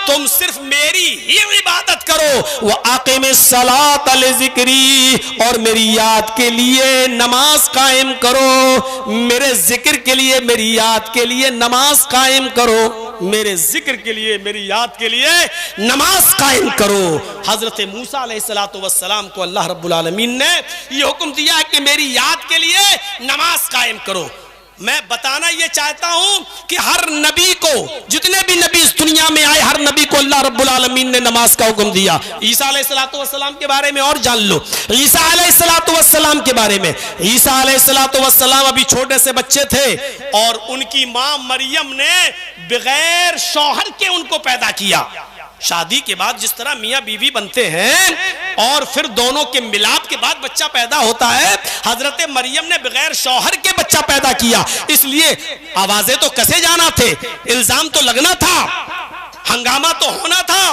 Speaker 1: तुम सिर्फ मेरी ही इबादत करो, वह आक़िमिस सलात लिज़िक्री, और मेरी याद के लिए नमाज कायम करो, मेरे जिक्र के लिए, मेरी याद के लिए नमाज कायम करो, मेरे जिक्र के लिए, मेरी याद के लिए नमाज कायम करो। हजरत मूसा अलैहिस्सलातु वस्सलाम को अल्लाह रब्बुल आलमीन ने यह हुक्म दिया कि मेरी याद के लिए नमाज कायम करो। मैं बताना यह चाहता हूं कि हर नबी को, जितने भी नबी इस दुनिया में आए, हर नबी को अल्लाह रब्बुल आलमीन ने नमाज का हुक्म दिया। ईसा अलैहिस्सलातु वस्सलाम के बारे में और जान लो, ईसा अलैहिस्सलातु वस्सलाम के बारे में। ईसा अलैहिस्सलातु वस्सलाम अभी छोटे से बच्चे थे और उनकी मां मरियम ने बगैर शौहर के उनको पैदा किया। शादी के बाद जिस तरह मियां बीवी बनते हैं और फिर दोनों के मिलाप के बाद बच्चा पैदा होता है, हजरत मरियम ने बगैर शौहर के बच्चा पैदा किया। इसलिए आवाजें तो कसे जाना थे, इल्जाम तो लगना था, हंगामा तो होना था।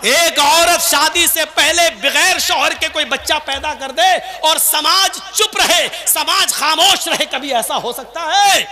Speaker 1: एक औरत शादी से पहले बगैर शौहर के कोई बच्चा पैदा कर दे और समाज चुप रहे, समाज खामोश रहे, कभी ऐसा हो सकता है?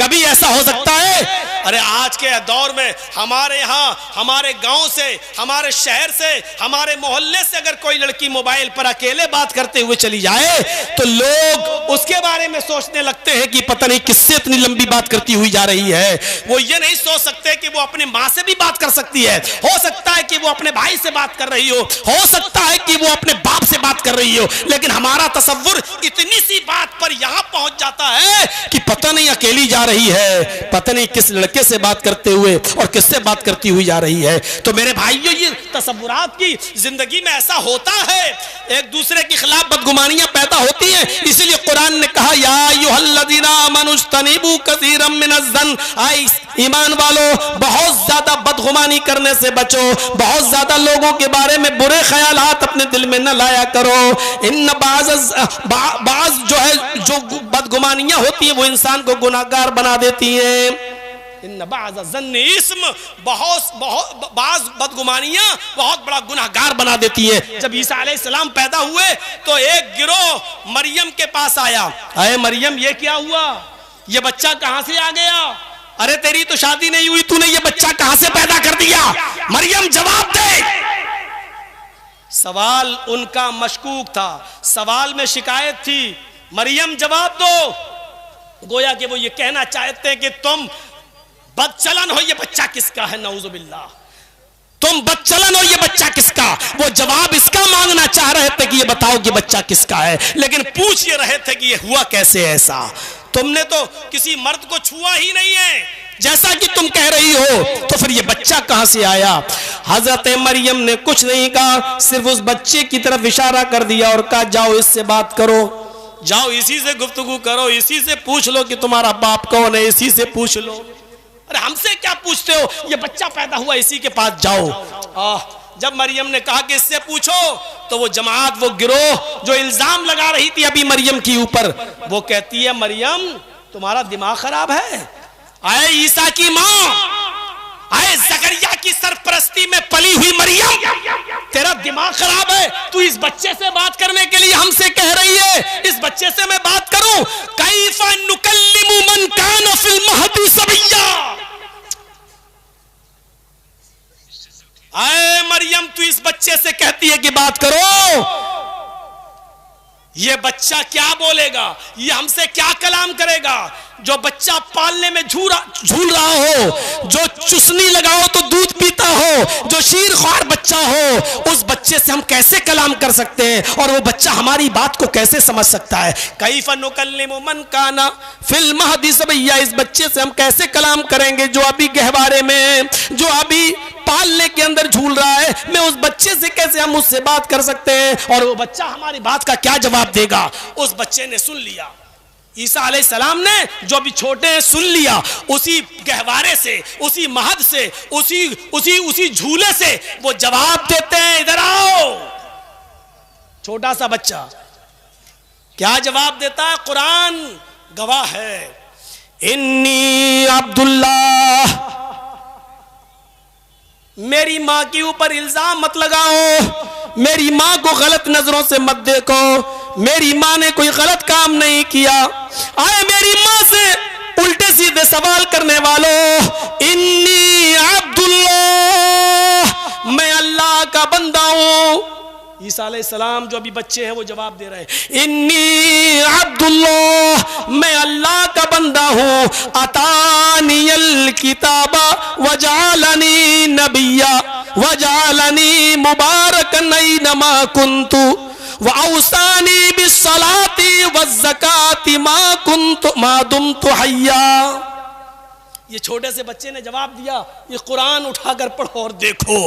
Speaker 1: कभी ऐसा हो सकता है? अरे आज के दौर में हमारे यहाँ, हमारे गांव से, हमारे शहर से, हमारे मोहल्ले से अगर कोई लड़की मोबाइल पर अकेले बात करते हुए चली जाए तो लोग उसके बारे में सोचने लगते हैं कि पता नहीं किससे इतनी लंबी बात करती हुई जा रही है। वो ये नहीं सोच सकते कि वो अपने माँ से भी बात कर सकती है, हो सकता है कि वो अपने भाई से बात कर रही हो सकता है कि वो अपने बाप से बात कर रही हो, लेकिन हमारा तसव्वुर इतनी सी बात पर यहाँ पहुंच जाता है कि पता नहीं अकेली जा रही है, पता नहीं किस लड़के से बात करते हुए और किससे बात करती हुई जा रही है। तो मेरे भाइयों, ये तसव्वुरात की जिंदगी में ऐसा होता है, एक दूसरे के खिलाफ बदगुमानियां पैदा होती हैं। इसीलिए कुरान ने कहा या अय्युहल्लज़ीना आमनू इज्तनिबू कसीरम मिनज़्ज़न, आई ईमान वालों बहुत ज्यादा बदगुमानी करने से बचो, बहुत ज्यादा लोगों के बारे में बुरे ख्यालात अपने दिल में न लाया करो। इन बाज जो है, जो बदगुमानियां होती हैं वो इंसान को गुनाहगार बना देती हैं। इन बाज बदगुमानियां बहुत बड़ा गुनाहगार बना देती हैं। जब ईसा अलैहिस्सलाम पैदा हुए तो एक गिरोह मरियम के पास आया, अरे मरियम ये क्या हुआ, ये बच्चा कहां से आ गया? अरे तेरी तो शादी नहीं हुई, तूने ये बच्चा कहां से पैदा कर दिया? मरियम जवाब दे। सवाल उनका मशकूक था, सवाल में शिकायत थी, मरियम जवाब दो। गोया कि वो ये कहना चाहते हैं कि तुम बदचलन हो, ये बच्चा किसका है? नऊजुबिल्लाह, तुम बदचलन हो, ये बच्चा किसका? वो जवाब इसका मांगना चाह रहे थे कि ये बताओ कि बच्चा किसका है, लेकिन पूछ ये रहे थे कि ये हुआ कैसे ऐसा? तुमने तो किसी मर्द को छुआ ही नहीं है, जैसा कि तुम कह रही हो, तो फिर ये बच्चा कहां से आया? हजरत मरियम ने कुछ नहीं कहा, सिर्फ उस बच्चे की तरफ इशारा कर दिया और कहा जाओ इससे बात करो, जाओ इसी से गुफ्तगू करो, इसी से पूछ लो कि तुम्हारा बाप कौन है, इसी से पूछ लो। अरे हमसे क्या पूछते हो, ये बच्चा पैदा हुआ इसी के पास जाओ। जब मरियम ने कहा कि इससे पूछो, तो वो जमात, वो गिरोह जो इल्जाम लगा रही थी अभी मरियम के ऊपर, वो कहती है मरियम तुम्हारा दिमाग खराब है? आए ईसा की मां, आए जकरिया की सरपरस्ती में पली हुई मरियम, तेरा दिमाग खराब है? तू इस बच्चे से बात करने के लिए हमसे कह रही है इस बच्चे से मैं बात करूं? कैफा नुकल्लिमु मन कान फिल महदी सबय्या। आए मरियम, तू इस बच्चे से कहती है कि बात करो, ये बच्चा क्या बोलेगा, ये हमसे क्या कलाम करेगा? जो बच्चा पालने में झूल रहा हो, जो चुसनी लगाओ तो दूध पीता हो, जो शीर ख्वार बच्चा हो, उस बच्चे से हम कैसे कलाम कर सकते हैं? और वो बच्चा हमारी बात को कैसे समझ सकता है? कैफ़ नुकल्लिमु मन काना फिल महदी सबय्या, इस बच्चे से हम कैसे कलाम करेंगे जो अभी गहवारे में, जो अभी पालने के अंदर झूल रहा है? मैं उस बच्चे से कैसे हम उससे बात कर सकते हैं? और वो बच्चा हमारी बात का क्या जवाब देगा? उस बच्चे ने सुन लिया, ईसा अलैहिस्सलाम ने जो अभी छोटे हैं सुन लिया, उसी गहवारे से, उसी महद से, उसी झूले से वो जवाब देते हैं, इधर आओ। छोटा सा बच्चा क्या जवाब देता है? कुरान गवाह है, इन्नी अब्दुल्लाह। मेरी मां के ऊपर इल्जाम मत लगाओ, मेरी मां को गलत नजरों से मत देखो, मेरी मां ने कोई गलत काम नहीं किया। आए मेरी मां से उल्टे सीधे सवाल करने वालों, इन्नी अब्दुल्लाह, मैं अल्लाह का बंदा हूं। ईसा अलैहिस्सलाम जो अभी बच्चे हैं वो जवाब दे रहे हैं, इन्नी अब्दुल्लाह, मैं अल्लाह का बंदा हूं। अतानियल किताबा वजालनी नबिया वजालनी मुबारकन ऐनमा कुन्तु वऔसानी बिस्सलाती वज़्ज़काती मा कुन्तु मा दुमतु हय्या। ये छोटे से बच्चे ने जवाब दिया, ये कुरान उठाकर पढ़ो और देखो,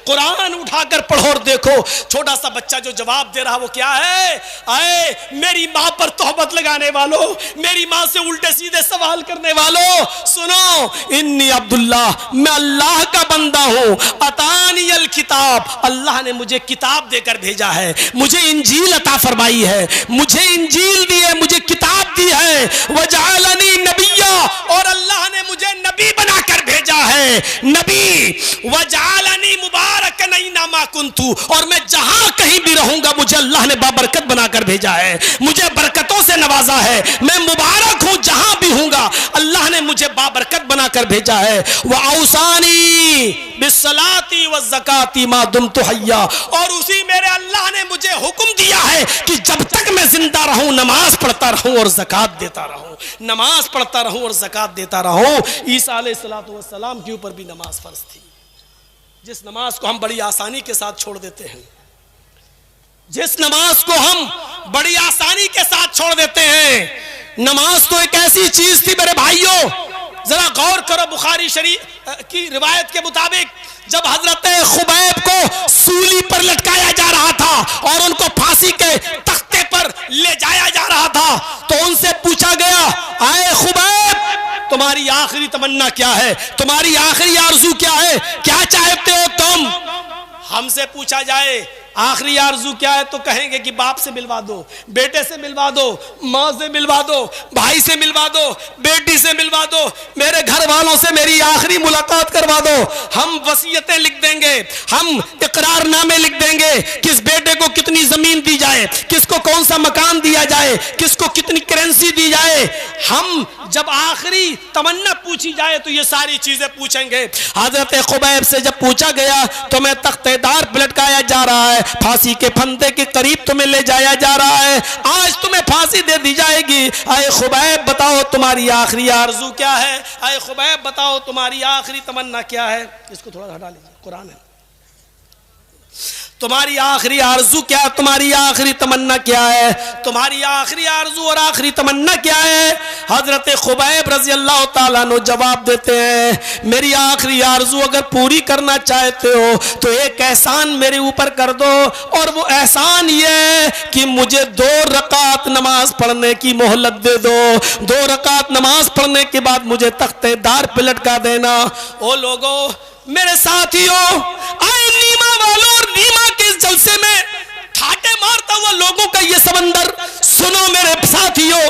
Speaker 1: कुरान उठाकर पढ़ो और देखो। छोटा सा बच्चा जो जवाब दे रहा वो क्या है? आए मेरी मां पर तोहमत लगाने वालों, मेरी मां से उल्टे सीधे सवाल करने वालों, सुनो, इन्नी अब्दुल्लाह, मैं अल्लाह का बंदा हूं। अतानियल किताब, अल्लाह ने मुझे किताब देकर भेजा है, मुझे इंजील अता फरमाई है, मुझे इंजील दी है, मुझे किताब दी है। वजालनी नबिया, और अल्लाह ने मुझे नबी बनाकर भेजा है, नबी। वजालनी मुबारकन ऐनमा कुन्तु, और मैं जहां कहीं भी रहूंगा मुझे अल्लाह ने बाबरकत बनाकर भेजा है, मुझे बरकतों से नवाजा है, मैं मुबारक हूं जहां भी हूंगा, अल्लाह ने मुझे बाबरकत बनाकर भेजा है। वऔसानी बिस्सलाती वज़्ज़काती मा दुमतु हय्या, और उसी मेरे अल्लाह ने मुझे हुक्म दिया है कि जब तक मैं जिंदा रहूं नमाज पढ़ता रहूं और ज़कात देता रहूं, नमाज पढ़ता रहूं और ज़कात देता रहूं। ईसा अलैहिस्सलातु वस्सलाम के ऊपर भी नमाज फर्ज थी, जिस नमाज को हम बड़ी आसानी के साथ छोड़ देते हैं, जिस नमाज को हम बड़ी आसानी के साथ छोड़ देते हैं। नमाज तो एक ऐसी चीज थी मेरे भाइयों, जरा गौर करो, बुखारी शरीफ की रिवायत के मुताबिक जब हजरत खुबैब को सूली पर लटकाया जा रहा था और उनको फांसी के तख्ते पर ले जाया जा रहा था, तो उनसे पूछा गया, आए खुबैब तुम्हारी आखिरी तमन्ना क्या है, तुम्हारी आखिरी आरजू क्या है, क्या चाहते हो तुम? हमसे पूछा जाए आखिरी आरजू क्या है तो कहेंगे कि बाप से मिलवा दो, बेटे से मिलवा दो, माँ से मिलवा दो, भाई से मिलवा दो, बेटी से मिलवा दो, मेरे घर वालों से मेरी आखिरी मुलाकात करवा दो। हम वसीयतें लिख देंगे, हम इकरारनामे लिख देंगे, किस बेटे को कितनी जमीन दी जाए, किसको कौन सा मकान दिया जाए, किसको कितनी करेंसी दी जाए। हम जब आखिरी तमन्ना पूछी जाए तो ये सारी चीजें पूछेंगे। हजरत खुबैब से जब पूछा गया तो मैं तख्तेदार पर लटकाया जा रहा है, फांसी के फंदे के करीब तुम्हें ले जाया जा रहा है, आज तुम्हें फांसी दे दी जाएगी। आए खुबैब बताओ तुम्हारी आखिरी आरजू क्या है, आए खुबैब बताओ तुम्हारी आखिरी तमन्ना क्या है। इसको थोड़ा हटा लीजिए, कुरान है। तुम्हारी आखिरी आरजू क्या है, तुम्हारी आखिरी तमन्ना क्या है, तुम्हारी आखिरी आरजू और आखिरी तमन्ना क्या है। हजरत खुबैब रजी अल्लाह ताला अन्हु जवाब देते हैं, मेरी आखिरी आरजू अगर पूरी करना चाहते हो तो एक एहसान मेरे ऊपर कर दो, और वो एहसान ये कि मुझे 2 रकात नमाज पढ़ने की मोहलत दे दो। 2 रकात नमाज पढ़ने के बाद मुझे तख्तेदार पे लटका देना। ओ लोगो, मेरे साथियों, आए नीमा वालों और नीमा के इस जलसे में ठाटे मारता हुआ लोगों का ये समंदर सुनो मेरे साथियों।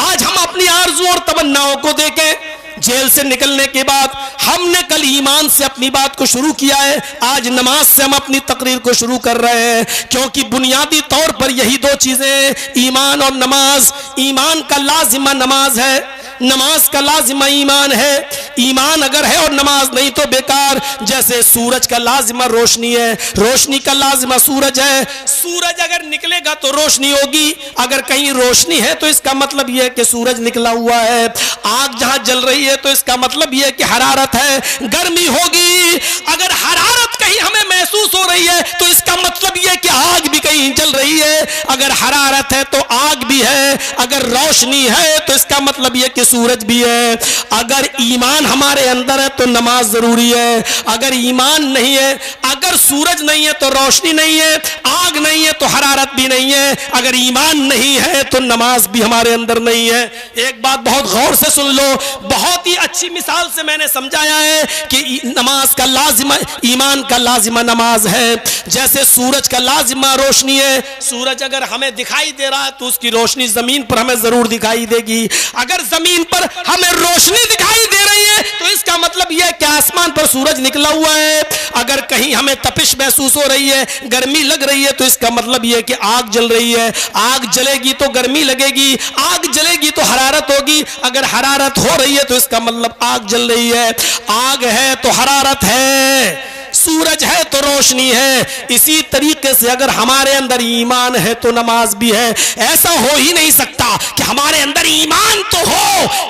Speaker 1: आज हम अपनी आरज़ू और तमन्नाओं को देखें। जेल से निकलने के बाद हमने कल ईमान से अपनी बात को शुरू किया है, आज नमाज से हम अपनी तकरीर को शुरू कर रहे हैं, क्योंकि बुनियादी तौर पर यही 2 चीजें, ईमान और नमाज। ईमान का लाजिमा नमाज है, नमाज का लाजिमा ईमान है। ईमान अगर है और नमाज नहीं तो बेकार। जैसे सूरज का लाजिमा रोशनी है, रोशनी का लाजिमा सूरज है। सूरज अगर निकलेगा तो रोशनी होगी, अगर कहीं रोशनी है तो इसका मतलब यह है कि सूरज निकला हुआ है। आग जहां जल रही है तो इसका मतलब यह है कि हरारत है, गर्मी होगी। अगर हरारत कहीं हमें महसूस हो रही है तो इसका मतलब यह है कि आग भी कहीं जल रही है। अगर हरारत है तो आग भी है, अगर रोशनी है तो इसका मतलब यह कि सूरज भी है। अगर ईमान हमारे अंदर है तो नमाज जरूरी है। अगर ईमान नहीं है, अगर सूरज नहीं है तो रोशनी नहीं है, आग नहीं है तो हरारत भी नहीं है। अगर ईमान नहीं है तो नमाज भी हमारे अंदर नहीं है। एक बात बहुत गौर से सुन लो, बहुत ही अच्छी मिसाल से मैंने समझाया है कि नमाज का लाजिमा, ईमान का लाजिमा नमाज है। जैसे सूरज का लाजिमा रोशनी है, सूरज अगर हमें दिखाई दे रहा है तो उसकी रोशनी जमीन पर हमें जरूर दिखाई देगी। अगर जमीन पर हमें रोशनी दिखाई दे रही है तो इसका मतलब यह है कि आसमान पर सूरज निकला हुआ है। अगर कहीं हमें तपिश महसूस हो रही है, गर्मी लग रही है, तो इसका मतलब यह है कि आग जल रही है। आग जलेगी तो गर्मी लगेगी, आग जलेगी तो हरारत होगी। अगर हरारत हो रही है तो इसका मतलब आग जल रही है। आग है तो हरारत है, सूरज है तो रोशनी है। इसी तरीके से अगर हमारे अंदर ईमान है तो नमाज भी है। ऐसा हो ही नहीं सकता कि हमारे अंदर ईमान तो हो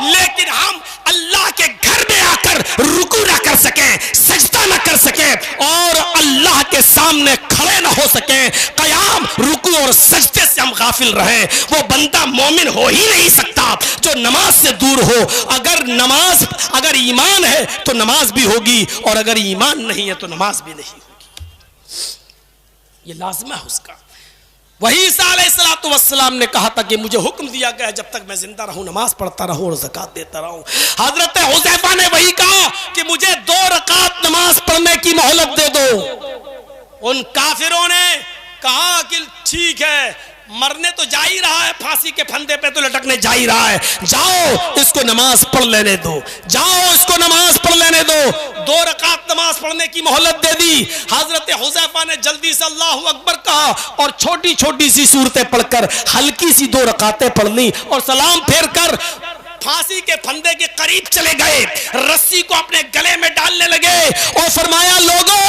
Speaker 1: लेकिन हम अल्लाह के घर में आकर रुकू ना कर सके, सजदा ना कर सके और अल्लाह के सामने खड़े ना हो सके। कयाम, रुकू और सजदे से हम गाफिल रहे। वो बंदा मोमिन हो ही नहीं सकता जो नमाज से दूर हो। अगर ईमान है तो नमाज भी होगी, और अगर ईमान नहीं है तो नमाज भी नहीं होगी। ये लाज़िमा है उसका। वही ईसा अलैहिस्सलाम ने कहा था कि मुझे हुक्म दिया गया जब तक मैं जिंदा रहूं नमाज पढ़ता रहूं और ज़कात देता रहूं। हजरत हुज़ैफा ने वही कहा कि मुझे 2 रकात नमाज पढ़ने की मोहलत दे दो। उन काफिरों ने कहा कि ठीक है, मरने तो जा ही रहा है, फांसी के फंदे पे तो लटकने जा ही रहा है, जाओ इसको नमाज पढ़ लेने दो, जाओ इसको नमाज पढ़ लेने दो। 2 रकात नमाज पढ़ने की मोहलत दे दी। हजरत हुज़ैफा ने जल्दी से अल्लाहु अकबर कहा और छोटी छोटी सी सूरतें पढ़कर हल्की सी 2 रकातें पढ़ ली और सलाम फेर कर फांसी के फंदे के करीब चले गए, रस्सी को अपने गले में डालने लगे और फरमाया, लोगों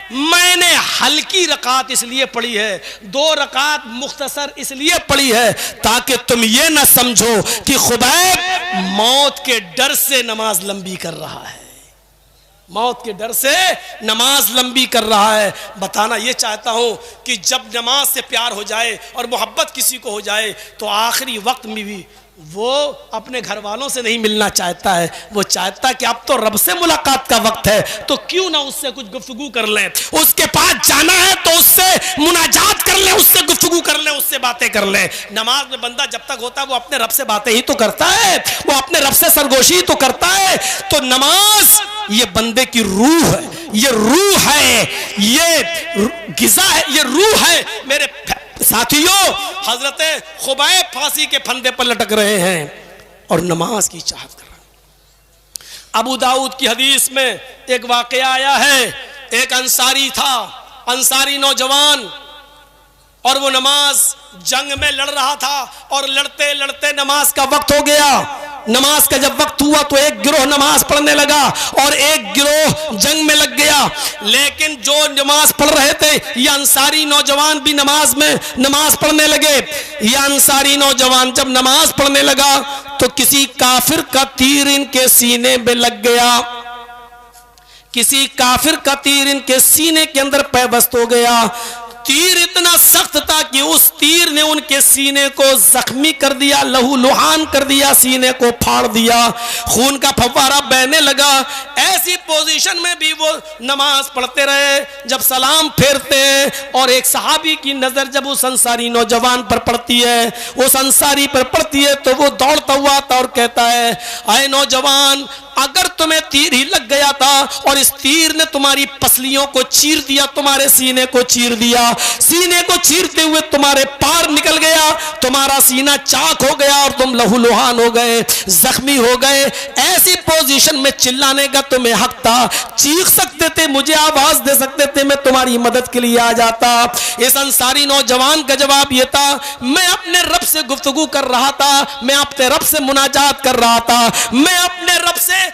Speaker 1: मैंने हल्की रकात इसलिए पढ़ी है, 2 रकात मुख्तसर इसलिए पढ़ी है ताकि तुम ये ना समझो कि खुबैब मौत के डर से नमाज लंबी कर रहा है, मौत के डर से नमाज लंबी कर रहा है। बताना ये चाहता हूं कि जब नमाज से प्यार हो जाए और मोहब्बत किसी को हो जाए तो आखिरी वक्त में भी वो अपने घर वालों से नहीं मिलना चाहता है, वो चाहता है कि अब तो रब से मुलाकात का वक्त है तो क्यों ना उससे कुछ गुफ्तगू कर लें। उसके पास जाना है तो उससे मुनाजात कर लें, उससे गुफ्तगू कर लें, उससे बातें कर लें। नमाज में बंदा जब तक होता है वो अपने रब से बातें ही तो करता है, वो अपने रब से सरगोशी तो करता है। तो नमाज ये बंदे की रूह है, ये रूह है, ये गिज़ा है, ये रूह है। मेरे साथियों, हजरत खुबैब फांसी के फंदे पर लटक रहे हैं और नमाज की चाहत कर रहे हैं। अबू दाऊद की हदीस में एक वाकया आया है, एक अंसारी था, अंसारी नौजवान, और वो नमाज जंग में लड़ रहा था और लड़ते लड़ते नमाज का वक्त हो गया। नमाज का जब वक्त हुआ तो एक गिरोह नमाज पढ़ने लगा और एक गिरोह जंग में लग गया। लेकिन जो नमाज पढ़ रहे थे ये अंसारी नौजवान भी नमाज पढ़ने लगे। ये अंसारी नौजवान जब नमाज पढ़ने लगा तो किसी काफिर का तीर इनके सीने में लग गया। किसी काफिर का तीर इनके सीने के अंदर पैबस्त हो गया। तीर इतना सख्त था कि उस तीर ने उनके सीने को जख्मी कर दिया, लहूलुहान कर दिया, सीने को फाड़ दिया, खून का फव्वारा बहने लगा। ऐसी पोजीशन में भी वो नमाज पढ़ते रहे। जब सलाम फेरते और एक सहाबी की नजर जब उस अंसारी नौजवान पर पड़ती है, उस अंसारी पर पड़ती है, तो वो दौड़ता हुआ आता और कहता है, आए नौजवान, अगर तुम्हें तीर ही लग गया था और इस तीर ने तुम्हारी पसलियों को चीर दिया, तुम्हारे सीने को चीर दिया, सीने को चीरते हुए तुम्हारे पार निकल गया, तुम्हारा सीना चाक हो गया और तुम लहूलुहान हो गए, जख्मी हो गए, ऐसी पोजीशन में चिल्लाने का तुम्हें हक था, चीख सकते थे, मुझे आवाज दे सकते थे, मैं तुम्हारी मदद के लिए आ जाता। इस अंसारी नौजवान का जवाब यह था, मैं अपने रब से गुफ्तगू कर रहा था, मैं अपने रब से मुनाजात कर रहा था, मैं अपने रब से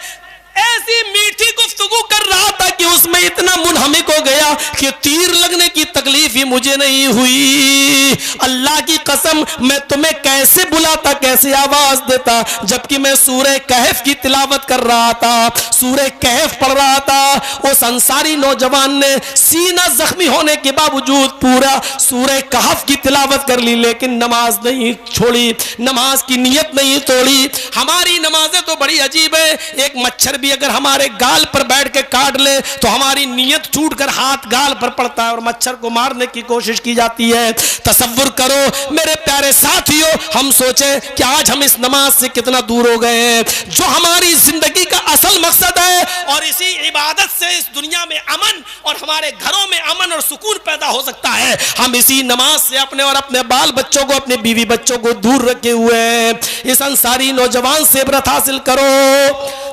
Speaker 1: ऐसी मीठी गुफ्तगू कर रहा था कि उसमें इतना मुनहमिक हो गया कि तीर लगने की तकलीफ ही मुझे नहीं हुई। अल्लाह की कसम, मैं तुम्हें कैसे बुलाता, कैसे आवाज देता, जबकि मैं सूरह कहफ की तिलावत कर रहा था, सूरह कहफ पढ़ रहा था। उस अंसारी नौजवान ने सीना जख्मी होने के बावजूद पूरा सूरह कहफ की तिलावत कर ली, लेकिन नमाज नहीं छोड़ी, नमाज की नियत नहीं तोड़ी। हमारी नमाजें तो बड़ी अजीब है। एक मच्छर भी अगर हमारे गाल पर बैठ के काट ले तो हमारी नियत छूटकर हाथ गाल पर पड़ता है और मच्छर को मारने की कोशिश की जाती है। तसव्वुर करो मेरे प्यारे साथियों, हम सोचे कि आज हम इस नमाज से कितना दूर हो गए हैं, जो हमारी जिंदगी का असल मकसद है, और इसी इबादत से इस दुनिया में अमन और हमारे घरों में अमन और सुकून पैदा हो सकता है। हम इसी नमाज से अपने और अपने बाल बच्चों को, अपने बीवी बच्चों को दूर रखे हुए हैं। इस अंसारी नौजवान से इबरत हासिल करो,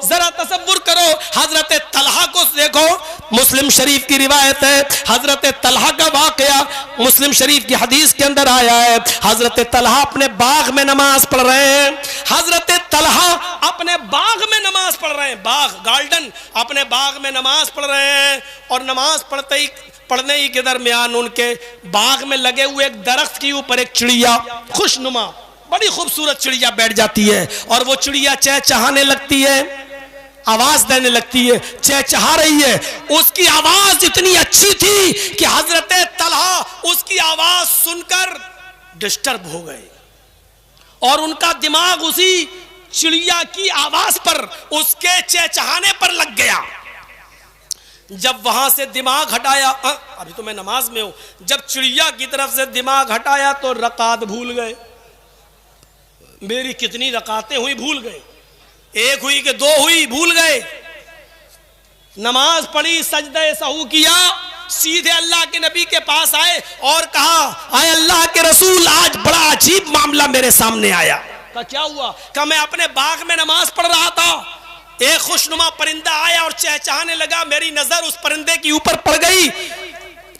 Speaker 1: जरा तसव्वुर करो। हजरत तलहा को देखो, मुस्लिम शरीफ की रिवायत है, हजरत तलहा का वाकया मुस्लिम शरीफ की हदीस के अंदर आया है। हजरत तलहा अपने बाग में नमाज पढ़ रहे हैं, हजरत तलहा अपने बाग में नमाज पढ़ रहे हैं, बाग गार्डन, अपने बाग में नमाज पढ़ रहे हैं। और नमाज पढ़ने ही के दरमियान उनके बाग में लगे हुए एक दरख्त के ऊपर एक चिड़िया, खुशनुमा बड़ी खूबसूरत चिड़िया बैठ जाती है, और वो चिड़िया चहचहाने लगती है, आवाज देने लगती है, चहचहा रही है। उसकी आवाज इतनी अच्छी थी कि हजरत तलहा उसकी आवाज सुनकर डिस्टर्ब हो गए और उनका दिमाग उसी चिड़िया की आवाज पर, उसके चहचहाने पर लग गया। जब वहां से दिमाग हटाया, अभी तो मैं नमाज में हूं, जब चिड़िया की तरफ से दिमाग हटाया तो रकात भूल गए। मेरी कितनी रकातें हुई भूल गए, एक हुई कि दो हुई भूल गए। नमाज पढ़ी, सजदे सहू किया, सीधे अल्लाह के नबी के पास आए और कहा, आए अल्लाह के रसूल, आज बड़ा अजीब मामला मेरे सामने आया। कहा क्या हुआ? कहा मैं अपने बाग में नमाज पढ़ रहा था, एक खुशनुमा परिंदा आया और चहचहाने लगा, मेरी नजर उस परिंदे के ऊपर पड़ गई,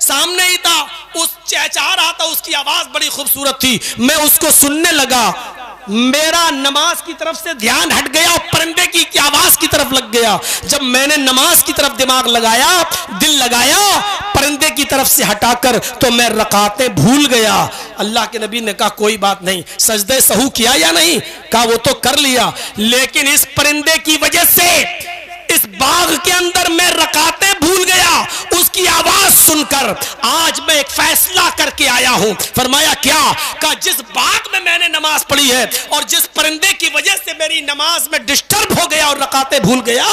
Speaker 1: सामने ही था, उस चहचहा रहा था, उसकी आवाज बड़ी खूबसूरत थी, मैं उसको सुनने लगा, मेरा नमाज की तरफ से ध्यान हट गया और परिंदे की आवाज की तरफ लग गया। जब मैंने नमाज की तरफ दिमाग लगाया, दिल लगाया परिंदे की तरफ से हटाकर, तो मैं रकातें भूल गया। अल्लाह के नबी ने कहा कोई बात नहीं, सजदे सहू किया या नहीं? कहा वो तो कर लिया, लेकिन इस परिंदे की वजह से इस बाग के अंदर मैं रकातें भूल गया, उसकी आवाज सुनकर आज मैं एक फैसला करके आया हूं। फरमाया क्या? कहा जिस बाग में मैंने नमाज पढ़ी है और जिस परिंदे की वजह से मेरी नमाज में डिस्टर्ब हो गया और रकातें भूल गया,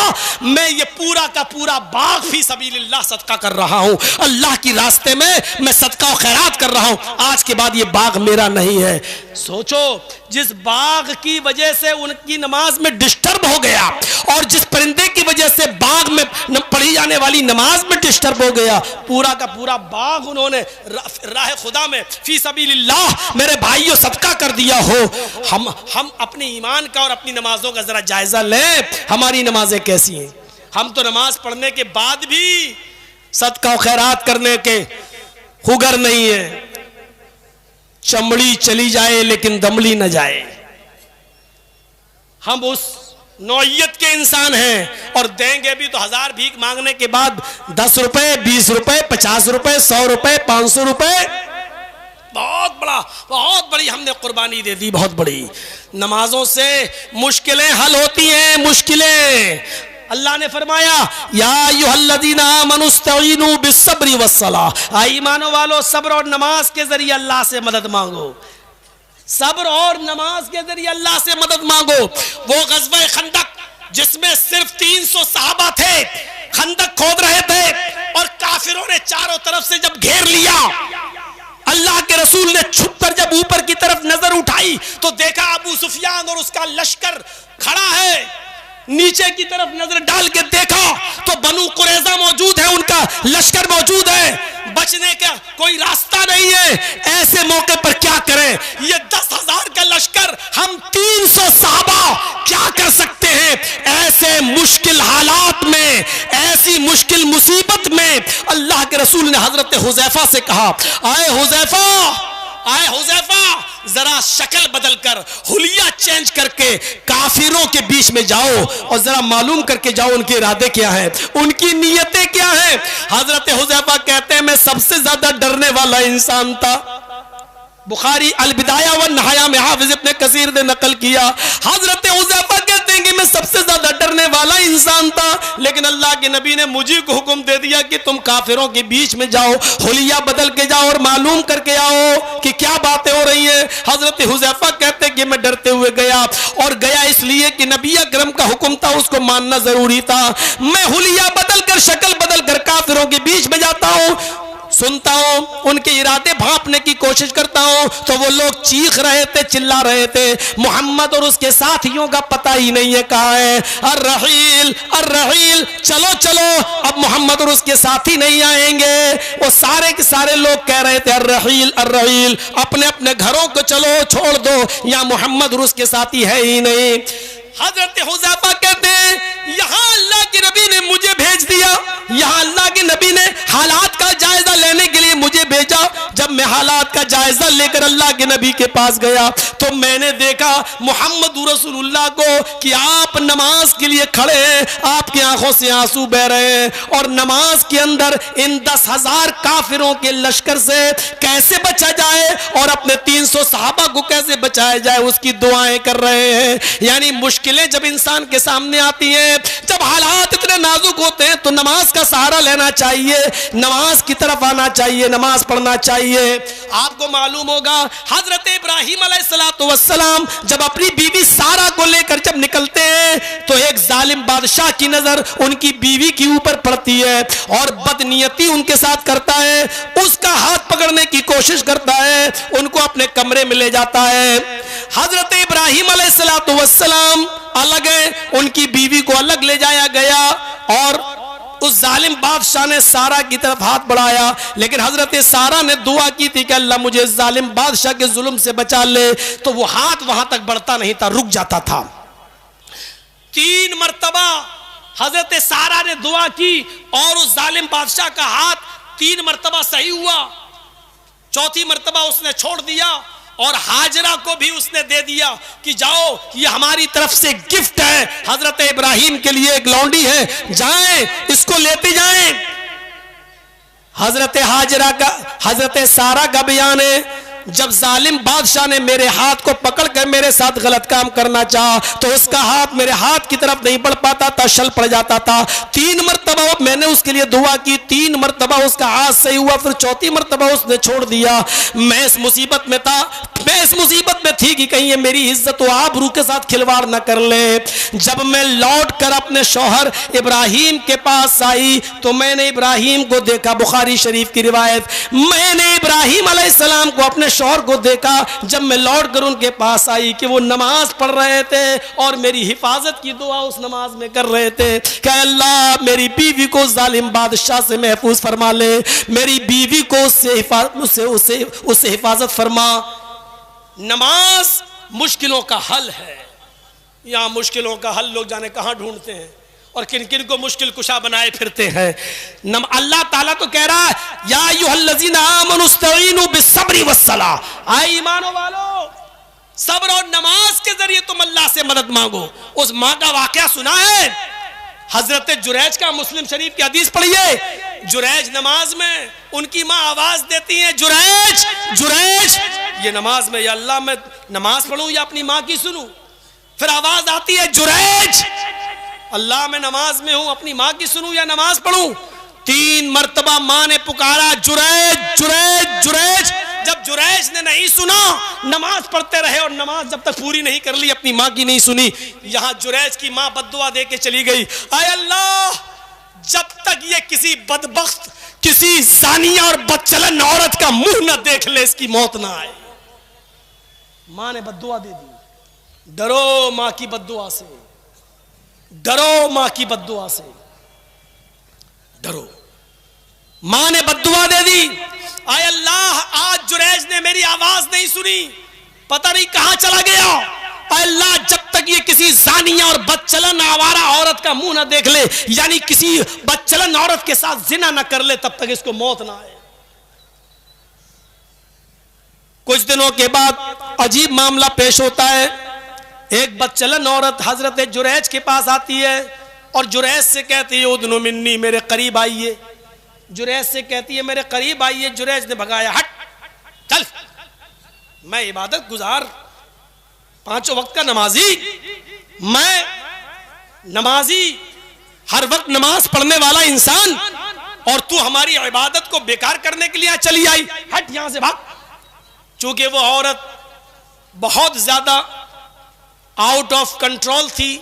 Speaker 1: मैं ये पूरा का पूरा बाग फी सबीलिल्लाह सदका कर रहा हूं, अल्लाह की रास्ते में मैं सदका और खैरात कर रहा हूं, आज के बाद ये बाग मेरा नहीं है। सोचो, जिस बाग की वजह से उनकी नमाज में डिस्टर्ब हो गया और जिस परिंदे की वजह से बाग में पढ़ी जाने वाली नमाज में डिस्टर्ब हो गया, पूरा का पूरा बाग उन्होंने राह खुदा में फी सबीलिल्लाह मेरे भाइयों सदका कर दिया हो। हम अपने ईमान का और अपनी नमाजों का जरा जायजा लें, हमारी नमाजें कैसी हैं? हम तो नमाज पढ़ने के बाद भी सदका और खैरात करने के हुगर नहीं है। चमड़ी चली जाए लेकिन दमड़ी न जाए। हम उस नौइयत के इंसान हैं और देंगे भी तो 1000 भीख मांगने के बाद 10 रुपए, 20 रुपए, 50 रुपए, 100 रुपए, 500 रुपए, बहुत बड़ी हमने कुर्बानी दे दी, बहुत बड़ी। नमाजों से मुश्किलें हल होती हैं, मुश्किलें अल्लाह ने फरमाया या अय्युहल्लज़ीना आमनुस्तईनु बिस्सब्रि वस्सलाह, ईमान वालो सब्र और नमाज के जरिए अल्लाह से मदद मांगो, सब्र और नमाज के जरिए अल्लाह से मदद मांगो। वो ग़ज़वा खंदक जिसमें सिर्फ 300 सहाबा थे, खंदक खोद रहे थे और काफिरों ने चारों तरफ से जब घेर लिया, अल्लाह के रसूल ने छुपकर जब ऊपर की तरफ नजर उठाई तो देखा अबू सुफियान और उसका लश्कर खड़ा है। नीचे की तरफ नजर डाल के देखा तो बनु कुरैज़ा मौजूद है, उनका लश्कर मौजूद है, बचने का कोई रास्ता नहीं है। ऐसे मौके पर क्या करें? ये 10,000 का लश्कर, हम 300 सहाबा क्या कर सकते हैं? ऐसे मुश्किल हालात में, ऐसी मुश्किल मुसीबत में अल्लाह के रसूल ने हजरत हुज़ैफा से कहा, आए हुज़ैफा, आए हुज़ैफा, जरा शक्ल बदलकर, हुलिया चेंज करके काफिरों के बीच में जाओ और जरा मालूम करके जाओ उनके इरादे क्या हैं, उनकी नीयतें क्या हैं। हजरत हुज़ैफा कहते हैं मैं सबसे ज्यादा डरने वाला इंसान था। बुखारी अल बिदाया व नहाया में हाफिज इब्न कसीर ने नकल किया, हजरत हुज़ैफा कहते हैं कि मैं सबसे ज्यादा डरने वाला इंसान था, लेकिन अल्लाह के नबी ने मुझे को हुक्म दे दिया कि तुम काफिरों के बीच में जाओ, हुलिया बदल के जाओ और मालूम करके आओ कि क्या बातें हो रही हैं। हजरत हुज़ैफा कहते हैं कि मैं डरते हुए गया, और गया इसलिए कि नबी अकरम का हुक्म था, उसको मानना जरूरी था। मैं हुलिया बदल कर, शक्ल बदल कर काफिरों के बीच में जाता हूं, सुनता हूं, उनके इरादे भांपने की कोशिश करता हूं तो वो लोग चीख रहे थे, चिल्ला रहे थे, मोहम्मद और उसके साथियों का पता ही नहीं है कहां है, अर्रहील अर्रहील, चलो चलो, अब मोहम्मद और उसके साथी नहीं आएंगे। वो सारे के सारे लोग कह रहे थे अर्रहील अर्रहील, अपने अपने घरों को चलो, छोड़ दो, या मोहम्मद और उसके साथी है ही नहीं। हजरत हुज़ैफा कहते हैं यहां अल्लाह के नबी ने मुझे भेज दिया, यहां अल्लाह के नबी ने हालात का जायजा लेने के लिए मुझे भेजा। जब मैं हालात का जायजा लेकर अल्लाह के नबी के पास गया तो मैंने देखा मोहम्मद रसूलुल्लाह को कि आप नमाज के लिए खड़े हैं, आपकी आंखों से आंसू बह रहे हैं, और नमाज के अंदर इन 10,000 काफिरों के लश्कर से कैसे बचा जाए और अपने 300 सहाबा को कैसे बचाया जाए उसकी दुआएं कर रहे हैं। यानी मुश्किलें जब इंसान के सामने आती हैं, जब हालात इतने नाजुक होते हैं तो नमाज का सहारा लेना चाहिए, नमाज की तरफ आना चाहिए, नमाज पढ़ना चाहिए। आपको मालूम होगा हजरत इब्राहिम अलैहिस्सलाम जब अपनी बीवी सारा को लेकर जब निकलते हैं तो एक जालिम बादशाह की नजर उनकी बीवी के ऊपर पड़ती है और बदनीयती उनके साथ करता है, उसका हाथ पकड़ने की कोशिश करता है, उनको अपने कमरे में ले जाता है। हजरत इब्राहिम अलैहिस्सलाम अलग है, उनकी बीवी को अलग ले जाया गया और उस जालिम बादशाह ने सारा की तरफ हाथ बढ़ाया, लेकिन हजरत सारा ने दुआ की थी कि अल्लाह मुझे जालिम बादशाह के जुल्म से बचा ले, तो वो हाथ वहां तक बढ़ता नहीं था, रुक जाता था। 3 मरतबा हजरत सारा ने दुआ की और उस जालिम बादशाह का हाथ 3 मरतबा सही हुआ, 4थी मरतबा उसने छोड़ दिया और हाजरा को भी उसने दे दिया कि जाओ ये हमारी तरफ से गिफ्ट है, हजरत इब्राहिम के लिए एक लौंडी है, जाएं इसको लेते जाएं। हजरत हाजरा का, हजरत सारा का बयान है जब जालिम बादशाह ने मेरे हाथ को पकड़कर मेरे साथ गलत काम करना चाहा तो उसका हाथ मेरे हाथ की तरफ नहीं बढ़ पाता था, छल पड़ जाता था। 3 मरतबा मैंने उसके लिए दुआ की, 3 मरतबा उसका हाथ सही हुआ, फिर 4थी मरतबा उसने छोड़ दिया। मैं इस मुसीबत में था, मैं इस मुसीबत में थी कि कहीं ये मेरी इज्जत व आबरू के साथ खिलवाड़ न कर ले। जब मैं लौट कर अपने शौहर इब्राहिम के पास आई तो मैंने इब्राहिम को देखा, बुखारी शरीफ की रिवायत, मैंने इब्राहिम अलैहिस्सलाम को, अपने शौहर को देखा जब मैं लौट कर उनके पास आई कि वो नमाज पढ़ रहे थे और मेरी हिफाजत की दुआ उस नमाज में कर रहे थे कि अल्लाह मेरी बीवी को जालिम बादशाह से महफूज फरमा ले, मेरी बीवी को उससे हिफाजत फरमा। नमाज मुश्किलों का हल है। यहां मुश्किलों का हल लोग जाने कहां ढूंढते हैं और किन किन को मुश्किल कुशा बनाए फिरते हैं। अल्लाह ताला तो कह रहा है या अय्युहल्लज़ीना आमनुस्तईनु बिस्सब्रि वस्सलाह, आए ईमानो वालो सब्र और नमाज के जरिए तुम अल्लाह से मदद मांगो। उस माँ का वाकया सुना है हजरत जुरैज का, मुस्लिम शरीफ की हदीस पढ़िए। जुरैज नमाज में उनकी माँ आवाज देती है जुरैज जुरैज, ये नमाज में या अल्लाह मैं नमाज पढ़ूं या अपनी माँ की सुनूं, फिर आवाज आती है जुरैज, अल्लाह मैं नमाज में हूं, अपनी माँ की सुनूं या नमाज पढ़ूं? 3 मर्तबा माँ ने पुकारा, जुरैज जुरैज जुरैज। जब जुरैज ने नहीं सुना, नमाज पढ़ते रहे और नमाज जब तक पूरी नहीं कर ली, अपनी माँ की नहीं सुनी। यहां जुरैज की माँ बद्दुआ दे के चली गई, आय अल्लाह, जब तक ये किसी बदबख्त, किसी जानिया और बदचलन औरत का मुंह न देख ले, इसकी मौत ना आए। मां ने बद्दुआ दे दी। डरो मां की बद्दुआ से, डरो मां की बद्दुआ से, डरो। मां ने बद्दुआ दे दी, आय अल्लाह, आज जुरैज ने मेरी आवाज नहीं सुनी, पता नहीं कहां चला गया। अल्लाह, जब तक ये किसी जानिया और बदचलन आवारा औरत का मुंह ना देख ले, यानी किसी बदचलन औरत के साथ जिना ना कर ले, तब तक इसको मौत ना आए। कुछ दिनों के बाद अजीब मामला पेश होता है। एक बदचलन औरत हजरत जुरैज के पास आती है और जुरैज से कहती है, उदनु मिन्नी, मेरे करीब आइए। जुरैज से कहती है, मेरे करीब आइए। जुरैज ने भगाया, हट, चल, मैं इबादत गुजार, 5 वक्त का नमाजी, मैं नमाजी, हर वक्त नमाज पढ़ने वाला इंसान, और तू हमारी इबादत को बेकार करने के लिए यहां चली आई, हट यहां से, भाग। चूंकि वो औरत बहुत ज्यादा आउट ऑफ कंट्रोल थी,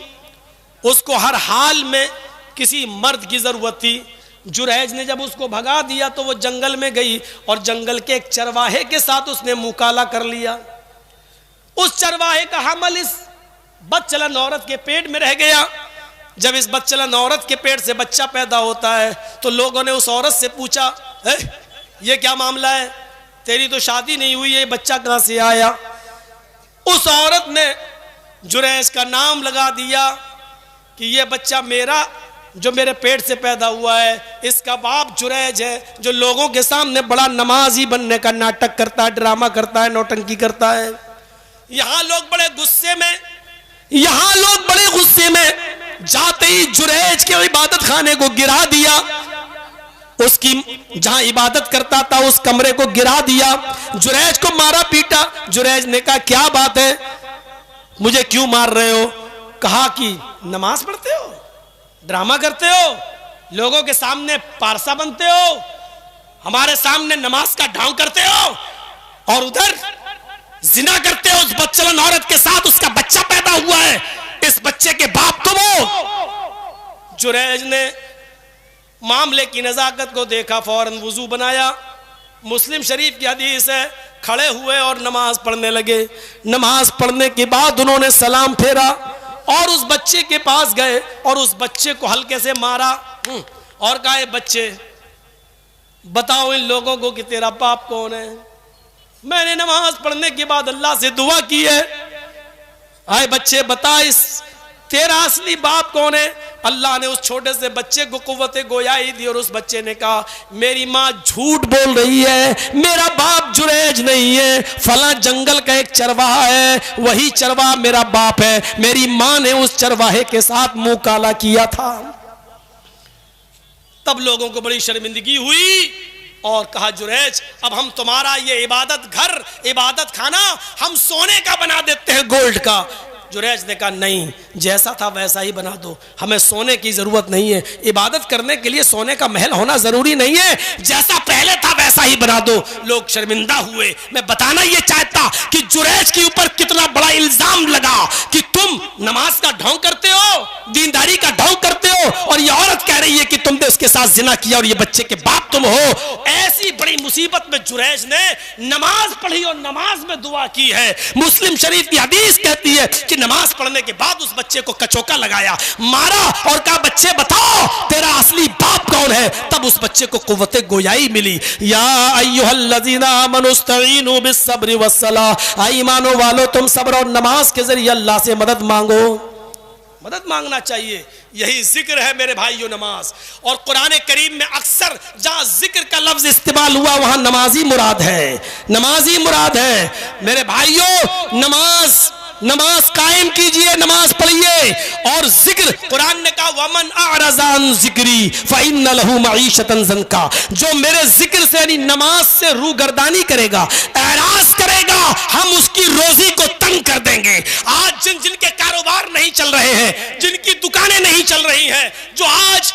Speaker 1: उसको हर हाल में किसी मर्द की जरूरत थी। जुरैज ने जब उसको भगा दिया तो वो जंगल में गई और जंगल के एक चरवाहे के साथ उसने मुकाला कर लिया। उस चरवाहे का हमल इस बदचलन औरत के पेट में रह गया। जब इस बदचलन औरत के पेट से बच्चा पैदा होता है तो लोगों ने उस औरत से पूछा, ये क्या मामला है, तेरी तो शादी नहीं हुई है, ये बच्चा कहां से आया? उस औरत ने जुरैज का नाम लगा दिया कि ये बच्चा मेरा, जो मेरे पेट से पैदा हुआ है, इसका बाप जुरैज है, जो लोगों के सामने बड़ा नमाजी बनने का नाटक करता है, ड्रामा करता है, नौटंकी करता है। यहां लोग बड़े गुस्से में जाते ही जुरैज के इबादत खाने को गिरा दिया, उसकी जहां इबादत करता था उस कमरे को गिरा दिया, जुरैज को मारा पीटा। जुरैज ने कहा, क्या बात है, मुझे क्यों मार रहे हो? कहा कि नमाज पढ़ते हो, ड्रामा करते हो, लोगों के सामने पारसा बनते हो, हमारे सामने नमाज का ढोंग करते हो, और उधर जिना करते हो उस बदचलन औरत के साथ, उसका बच्चा पैदा हुआ है, इस बच्चे के बाप तुम हो। जुरैज ने मामले की नजाकत को देखा, फौरन वुजू बनाया। मुस्लिम शरीफ की हदीस है, खड़े हुए और नमाज पढ़ने लगे। नमाज पढ़ने के बाद उन्होंने सलाम फेरा और उस बच्चे के पास गए और उस बच्चे को हल्के से मारा और कहा, बच्चे बताओ इन लोगों को कि तेरा बाप कौन है? मैंने नमाज पढ़ने के बाद अल्लाह से दुआ की है, आए बच्चे बता, इस तेरा असली बाप कौन है? अल्लाह ने उस छोटे से बच्चे को कुव्वत गोयाई दी और उस बच्चे ने कहा, मेरी माँ झूठ बोल रही है, मेरा बाप जुरैज नहीं है, फला जंगल का एक चरवाहा है, वही चरवाहा मेरा बाप है, मेरी माँ ने उस चरवाहे के साथ मुंह काला किया था। तब लोगों को बड़ी शर्मिंदगी हुई और कहा, जुरैज अब हम तुम्हारा ये इबादत घर, इबादत खाना हम सोने का बना देते हैं, गोल्ड का। जुरैज ने कहा, नहीं, जैसा था वैसा ही बना दो, हमें सोने की जरूरत नहीं है, इबादत करने के लिए सोने का महल होना जरूरी नहीं है, जैसा पहले था वैसा ही बना दो। लोग शर्मिंदा हुए। मैं बताना ये चाहता कि जुरैज के ऊपर कितना बड़ा इल्जाम लगा कि तुम नमाज का ढोंग करते हो, दीनदारी का ढोंग करते हो, और ये औरत कह रही है कि तुमने उसके साथ जिना किया और ये बच्चे के बाप तुम हो। ऐसी बड़ी मुसीबत में जुरैज ने नमाज पढ़ी और नमाज में दुआ की है। मुस्लिम शरीफ की हदीस कहती है कि नमाज पढ़ने के बाद उस बच्चे को कचौका लगाया, मारा और कहा, बच्चे बताओ तेरा असली बाप कौन है? तब उस बच्चे को कुव्वत गोयाई मिली। या अय्युहल्लज़ीना आमनुस्तईनु बिस्सब्रि वस्सलाह, ईमानो वालो तुम सब्र और नमाज के जरिए अल्लाह से मदद मांगो। मदद मांगना चाहिए, यही जिक्र है मेरे भाइयों नमाज। और कुरान करीम में अक्सर जहां जिक्र का लफ्ज इस्तेमाल हुआ वहां नमाजी मुराद है, नमाजी मुराद है। मेरे भाइयों नमाज कायम कीजिए, नमाज पढ़िए। और जिक्र, कुरान ने कहा, वमन अअरज़ा अन ज़िक्री फ़इन्न लहू मईशतन ज़ंका, जो मेरे जिक्र से यानी नमाज से रूगर्दानी करेगा, एराज करेगा, हम उसकी रोजी को तंग कर देंगे। आज जिनके कारोबार नहीं चल रहे हैं, जिनकी दुकान दुकानें नहीं चल रही हैं, जो आज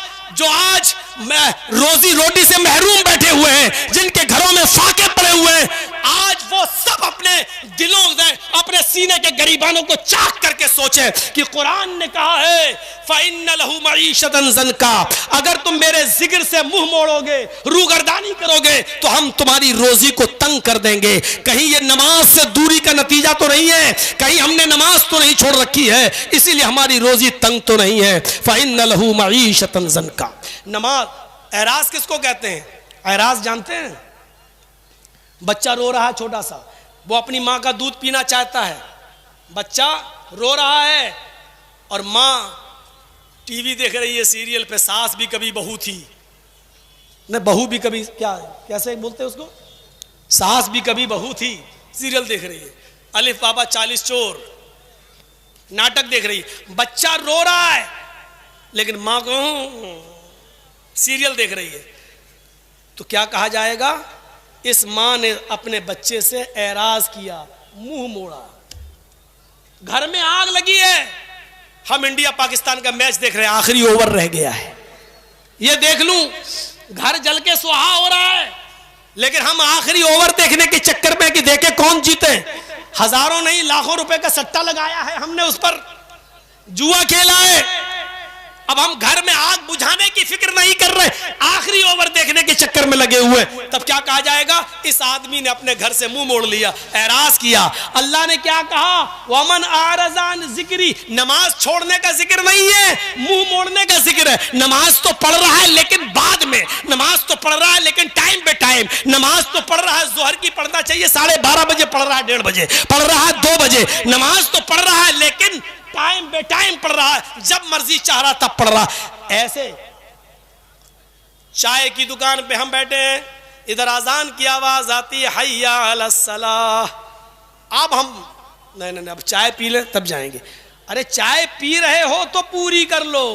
Speaker 1: रोजी रोटी से महरूम बैठे हुए हैं, जिनके घरों में फाके पड़े हुए हैं, आज वो सब अपने दिलों से, अपने सीने के गरीबानों को चाक करके सोचे कि कुरान ने कहा है फ़इन्न लहू मईशतन ज़न्का, अगर तुम मेरे जिक्र से मुंह मोड़ोगे, रूगर्दानी करोगे, तो हम तुम्हारी रोजी को तंग कर देंगे। कहीं ये नमाज से दूरी का नतीजा तो नहीं है, कहीं हमने नमाज तो नहीं छोड़ रखी है, इसीलिए हमारी रोजी तंग तो नहीं है। फ़इन्न लहू मईशतन ज़न्का। नमाज, एराज किसको कहते हैं? एराज जानते हैं? बच्चा रो रहा है छोटा सा, वो अपनी माँ का दूध पीना चाहता है, बच्चा रो रहा है और माँ टीवी देख रही है, सीरियल पे सास भी कभी बहू थी, न बहू भी कभी, क्या कैसे बोलते हैं उसको, सास भी कभी बहू थी, सीरियल देख रही है, अलिफ बाबा 40 चोर नाटक देख रही है, बच्चा रो रहा है लेकिन माँ को सीरियल देख रही है, तो क्या कहा जाएगा? इस माँ ने अपने बच्चे से एराज किया, मुंह मोड़ा। घर में आग लगी है, हम इंडिया पाकिस्तान का मैच देख रहे हैं, आखिरी ओवर रह गया है, ये देख लूं, घर जल के सुहा हो रहा है, लेकिन हम आखिरी ओवर देखने के चक्कर में कि देखे कौन जीते, हजारों नहीं लाखों रुपए का सट्टा लगाया है हमने, उस पर जुआ खेला है। अब हम घर में आग बुझाने की फिक्र नहीं कर रहे, आखिरी ओवर देखने के चक्कर में लगे हुए, तब क्या कहा जाएगा? इस आदमी ने अपने घर से मुंह मोड़ लिया, एराज किया। अल्लाह ने क्या कहा? वमन आरज़ान जिक्री, नमाज छोड़ने का जिक्र नहीं है, मुंह मोड़ने का जिक्र है। नमाज तो पढ़ रहा है लेकिन बाद में, नमाज तो पढ़ रहा है लेकिन टाइम पे टाइम, नमाज तो पढ़ रहा है, जोहर की पढ़ना चाहिए 12:30 बजे, पढ़ रहा है 1:30 बजे, पढ़ रहा है 2 बजे, नमाज तो पढ़ रहा है लेकिन टाइम बे टाइम पढ़ रहा है, जब मर्जी चाह रहा तब पढ़ रहा। ऐसे चाय की दुकान पे हम बैठे हैं, इधर आजान की आवाज आती है, हय्या अलस्सलाह, अब हम नहीं, अब चाय पी लें तब जाएंगे। अरे चाय पी रहे हो तो पूरी कर लो,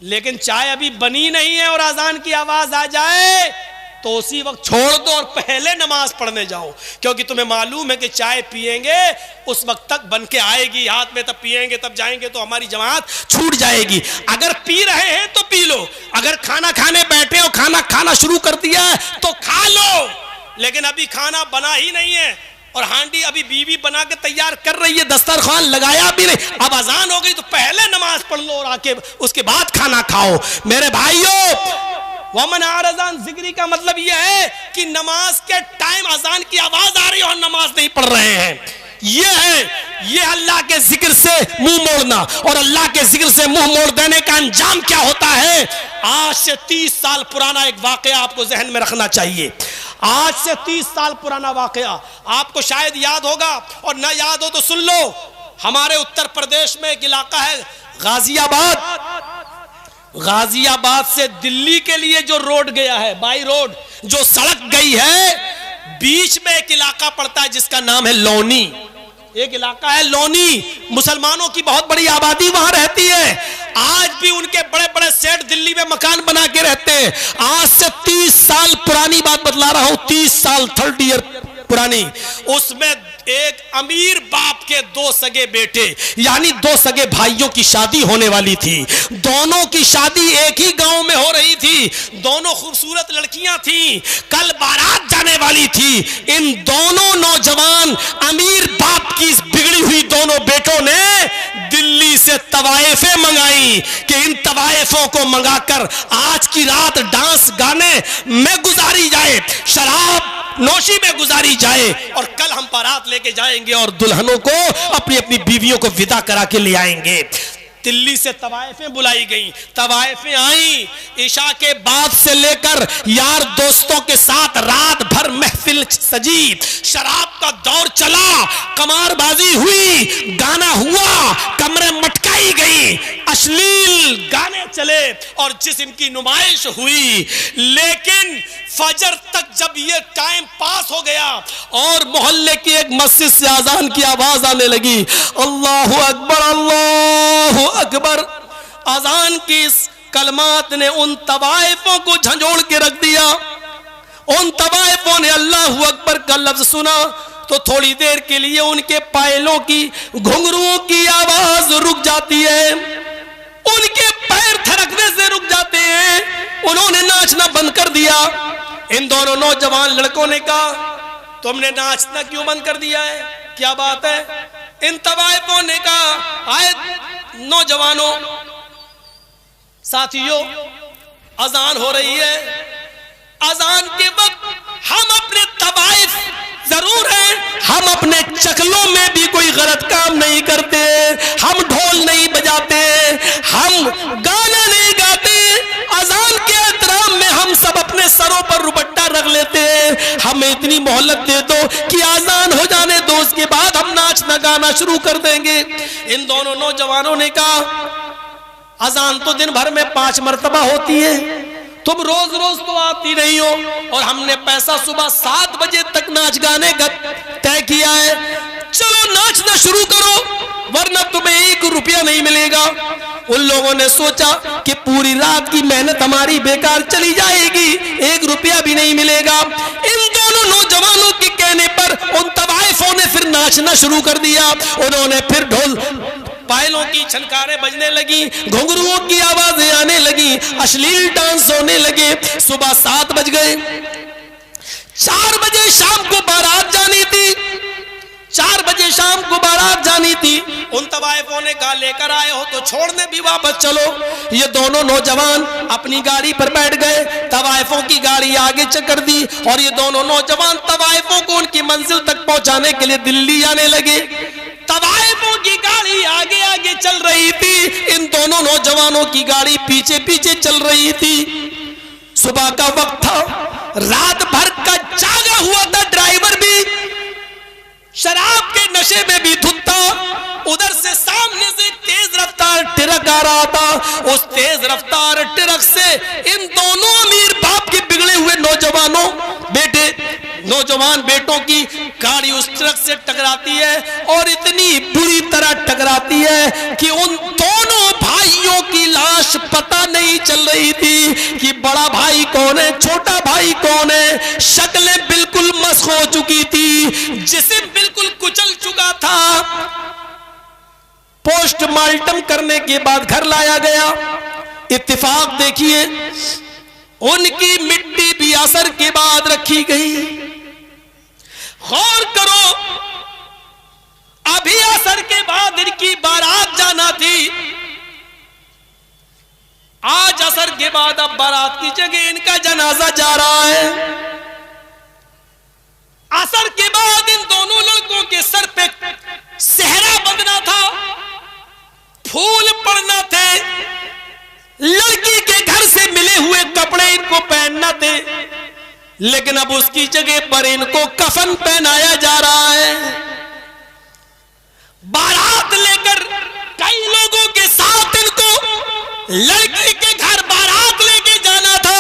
Speaker 1: लेकिन चाय अभी बनी नहीं है और आजान की आवाज आ जाए तो उसी वक्त छोड़ दो और पहले नमाज पढ़ने जाओ, क्योंकि तुम्हें मालूम है कि चाय पिएंगे उस वक्त तक बन के आएगी हाथ में, तब पिएंगे तब जाएंगे तो हमारी जमात छूट जाएगी। अगर पी रहे हैं तो पी लो, अगर खाना खाने बैठे हो, खाना खाना शुरू कर दिया है तो खा लो, लेकिन अभी खाना बना ही नहीं है और हांडी अभी बीवी बना के तैयार कर रही है, दस्तरखान लगाया भी नहीं, अब अजान हो गई तो पहले नमाज पढ़ लो और आके उसके बाद खाना खाओ। मेरे भाइयों, वमन आरज़ान जिक्री का मतलब यह है कि नमाज के टाइम अजान की आवाज आ रही है और नमाज नहीं पढ़ रहे हैं, ये अल्लाह के जिक्र से मुंह मोड़ना। और अल्लाह के जिक्र से मुंह मोड़ देने का अंजाम क्या होता है? आज से 30 साल पुराना एक वाकया आपको जहन में रखना चाहिए। आज से 30 साल पुराना वाकया आपको शायद याद होगा और ना याद हो तो सुन लो। हमारे उत्तर प्रदेश में एक इलाका है गाजियाबाद, गाजियाबाद से दिल्ली के लिए जो रोड गया है, बाई रोड जो सड़क गई है, बीच में एक इलाका पड़ता है जिसका नाम है लोनी। एक इलाका है लोनी, मुसलमानों की बहुत बड़ी आबादी वहां रहती है, आज भी उनके बड़े बड़े सेठ दिल्ली में मकान बना के रहते हैं। आज से 30 साल पुरानी बात बतला रहा हूं, 30 साल 30 ईयर पुरानी। उसमें एक अमीर बाप के 2 सगे बेटे यानी 2 सगे भाइयों की शादी होने वाली थी। दोनों की शादी एक ही गांव में हो रही थी, दोनों खूबसूरत लड़कियां थी, कल बारात जाने वाली थी। इन दोनों नौजवान अमीर बाप की बिगड़ी हुई दोनों बेटों ने दिल्ली से तवाइफें मंगाई कि इन तवाइफों को मंगाकर आज की रात डांस गाने में गुजारी जाए, शराब नोशी में गुजारी जाए और कल हम बारात लेके जाएंगे और दुल्हनों को अपनी अपनी बीवियों को विदा करा के ले आएंगे। दिल्ली से तवाइफें बुलाई गई, तवाइफें आई, ईशा के बाद से लेकर यार दोस्तों के साथ रात भर महफिल सजी, शराब का दौर चला, कमारबाजी हुई, गाना हुआ, कमरे मटकाई गई, अश्लील गाने चले और जिस्म की नुमाइश हुई। लेकिन फजर तक जब ये टाइम पास हो गया और मोहल्ले की एक मस्जिद से अजान की आवाज आने लगी, अल्लाहु अकबर अल्लाहु अकबर, अजान की इस कलमात ने उन तवाइफों को झंझोड़ के रख दिया। उन तवाइफों ने अल्लाहु अकबर का लफ्ज सुना तो थोड़ी देर के लिए उनके पायलों की, घुंघरुओं की आवाज रुक जाती है। नाचना बंद कर दिया। इन दोनों नौजवान लड़कों ने कहा, तुमने नाचना क्यों बंद कर दिया है, क्या बात है? इन तवाइफों ने कहा, आए नौजवानों साथियों, अजान हो रही है, अजान के वक्त हम अपने तवाइफ जरूर हैं, हम अपने चकलों में भी कोई गलत काम नहीं करते, हम ढोल नहीं बजाते, हम गाना नहीं गाते, अजान के एहतराम में हम सब अपने सरों पर रुपट्टा रख लेते हैं। हमें इतनी मोहलत दे दो कि अजान हो जाने दो, उसके बाद हम नाचना गाना शुरू कर देंगे। इन दोनों नौजवानों ने कहा, अजान तो दिन भर में 5 मरतबा होती है, तुम रोज रोज तो आती नहीं हो, और हमने पैसा सुबह 7 बजे तक नाच गाने का तय किया है, चलो नाचना शुरू करो वरना तुम्हें 1 रुपया नहीं मिलेगा। उन लोगों ने सोचा कि पूरी रात की मेहनत हमारी बेकार चली जाएगी, 1 रुपया भी नहीं मिलेगा। इन दोनों नौजवानों के कहने पर उन तवाइफों ने फिर नाचना शुरू कर दिया। उन्होंने फिर ढोल पायलों की छनकारें बजने लगी, घुंघरुओं की आवाजें आने लगी, अश्लील डांस होने लगे। सुबह 7 बज गए, 4 बजे शाम को बारात जानी थी, 4 बजे शाम को बारात जानी थी। उन तवाइफों ने कहा, लेकर आए हो तो छोड़ने भी वापस चलो। ये दोनों नौजवान अपनी गाड़ी पर बैठ गए, तवाइफों की गाड़ी आगे चक्कर दी और ये दोनों नौजवान तवाइफों को उनकी मंजिल तक पहुंचाने के लिए दिल्ली जाने लगे। तवाइफों की गाड़ी आगे आगे चल रही थी, इन दोनों नौजवानों की गाड़ी पीछे पीछे चल रही थी। सुबह का वक्त था, रात भर का जागा हुआ था ड्राइवर भी, शराब के नशे में भी धुत था। उधर से सामने से तेज रफ्तार ट्रक आ रहा था, उस तेज रफ्तार ट्रक से इन दोनों अमीर बाप के बिगड़े हुए नौजवान बेटों की गाड़ी उस ट्रक से टकराती है और इतनी बुरी तरह टकराती है कि उन दोनों भाइयों की लाश पता नहीं चल रही थी कि बड़ा भाई कौन है, छोटा भाई कौन है। शक्लें बिल्कुल मस्ख हो चुकी थी, जिस्म बिल्कुल कुचल चुका था। पोस्टमार्टम करने के बाद घर लाया गया। इत्तेफाक देखिए, उनकी मिट्टी भी असर के बाद रखी गई। गौर करो, अभी असर के बाद इनकी बारात जाना थी, आज असर के बाद अब बारात की जगह इनका जनाजा जा रहा है। असर के बाद इन दोनों लड़कों के सर पे सेहरा बंधना था, फूल पड़ना थे, लड़की के घर से मिले हुए कपड़े इनको पहनना थे, लेकिन अब उसकी जगह पर इनको कफन पहनाया जा रहा है। बारात लेकर कई लोगों के साथ इनको लड़की के घर बारात लेके जाना था,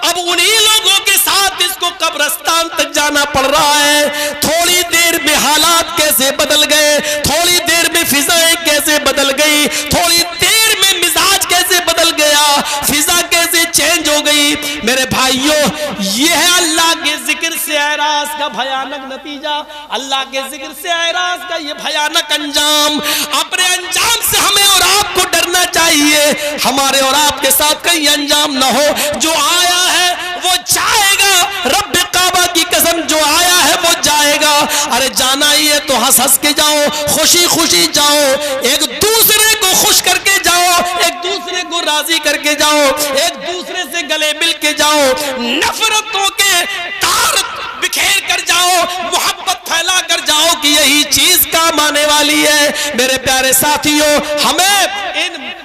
Speaker 1: अब उन्हीं लोगों के साथ इसको कब्रिस्तान तक जाना पड़ रहा है। थोड़ी देर में हालात कैसे बदल गए, थोड़ी देर में फिजाएं कैसे बदल गई, थोड़ी देर में मिजाज कैसे बदल गया, फिजा कैसे चेंज हो गई। मेरे भाइयों, यह है अल्लाह के जिक्र से एराज का भयानक नतीजा, अल्लाह के जिक्र से एराज का यह भयानक अंजाम। अपने अंजाम से हमें और आपको डरना चाहिए, हमारे और आपके साथ कहीं अंजाम ना हो। जो आया है वो जाएगा, रब काबा की कसम, जो आया है वो जाएगा। अरे जाना ही है तो हंस हंस के जाओ, खुशी खुशी जाओ, एक दूसरे को खुश करके जाओ, एक दूसरे को राजी करके जाओ, एक दूसरे से गले मिल के जाओ, नफरतों के तार बिखेर कर जाओ, मोहब्बत फैला कर जाओ कि यही चीज काम आने वाली है। मेरे प्यारे साथियों, हमें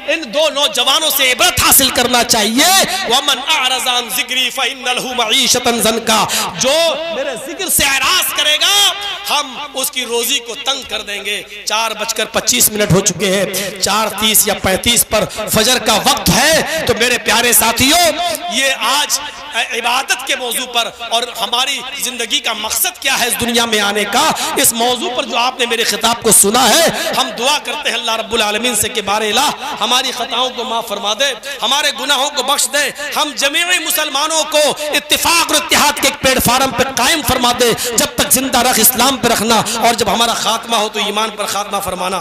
Speaker 1: इन दो नौजवानों से इबरत हासिल करना चाहिए। वमन अअरज़ अन ज़िक्री फ़इन्न लहू मईशतन ज़न्का, जो मेरे जिक्र से एराज़ करेगा हम उसकी रोजी को तंग कर देंगे। 4:25 हो चुके हैं, 4:30 या 35 पर फजर का वक्त है। तो मेरे प्यारे साथियों, ये आज इबादत के मौजू पर और हमारी जिंदगी का मकसद क्या है इस दुनिया में आने का, इस मौजू पर जो आपने मेरे खिताब को सुना है, हम दुआ करते हैं अल्लाह रब्बुल आलमीन से कि बारे इलाह हमारी खताओं को माफ फरमा दे, हमारे गुनाहों को बख्श दे, हम जमीई मुसलमानों को इत्तिफाक और इत्तिहाद के एक प्लेटफार्म पर कायम फरमा दे। जब तक जिंदा रख इस्लाम पर रखना, और जब हमारा खात्मा हो तो ईमान पर खात्मा फरमाना।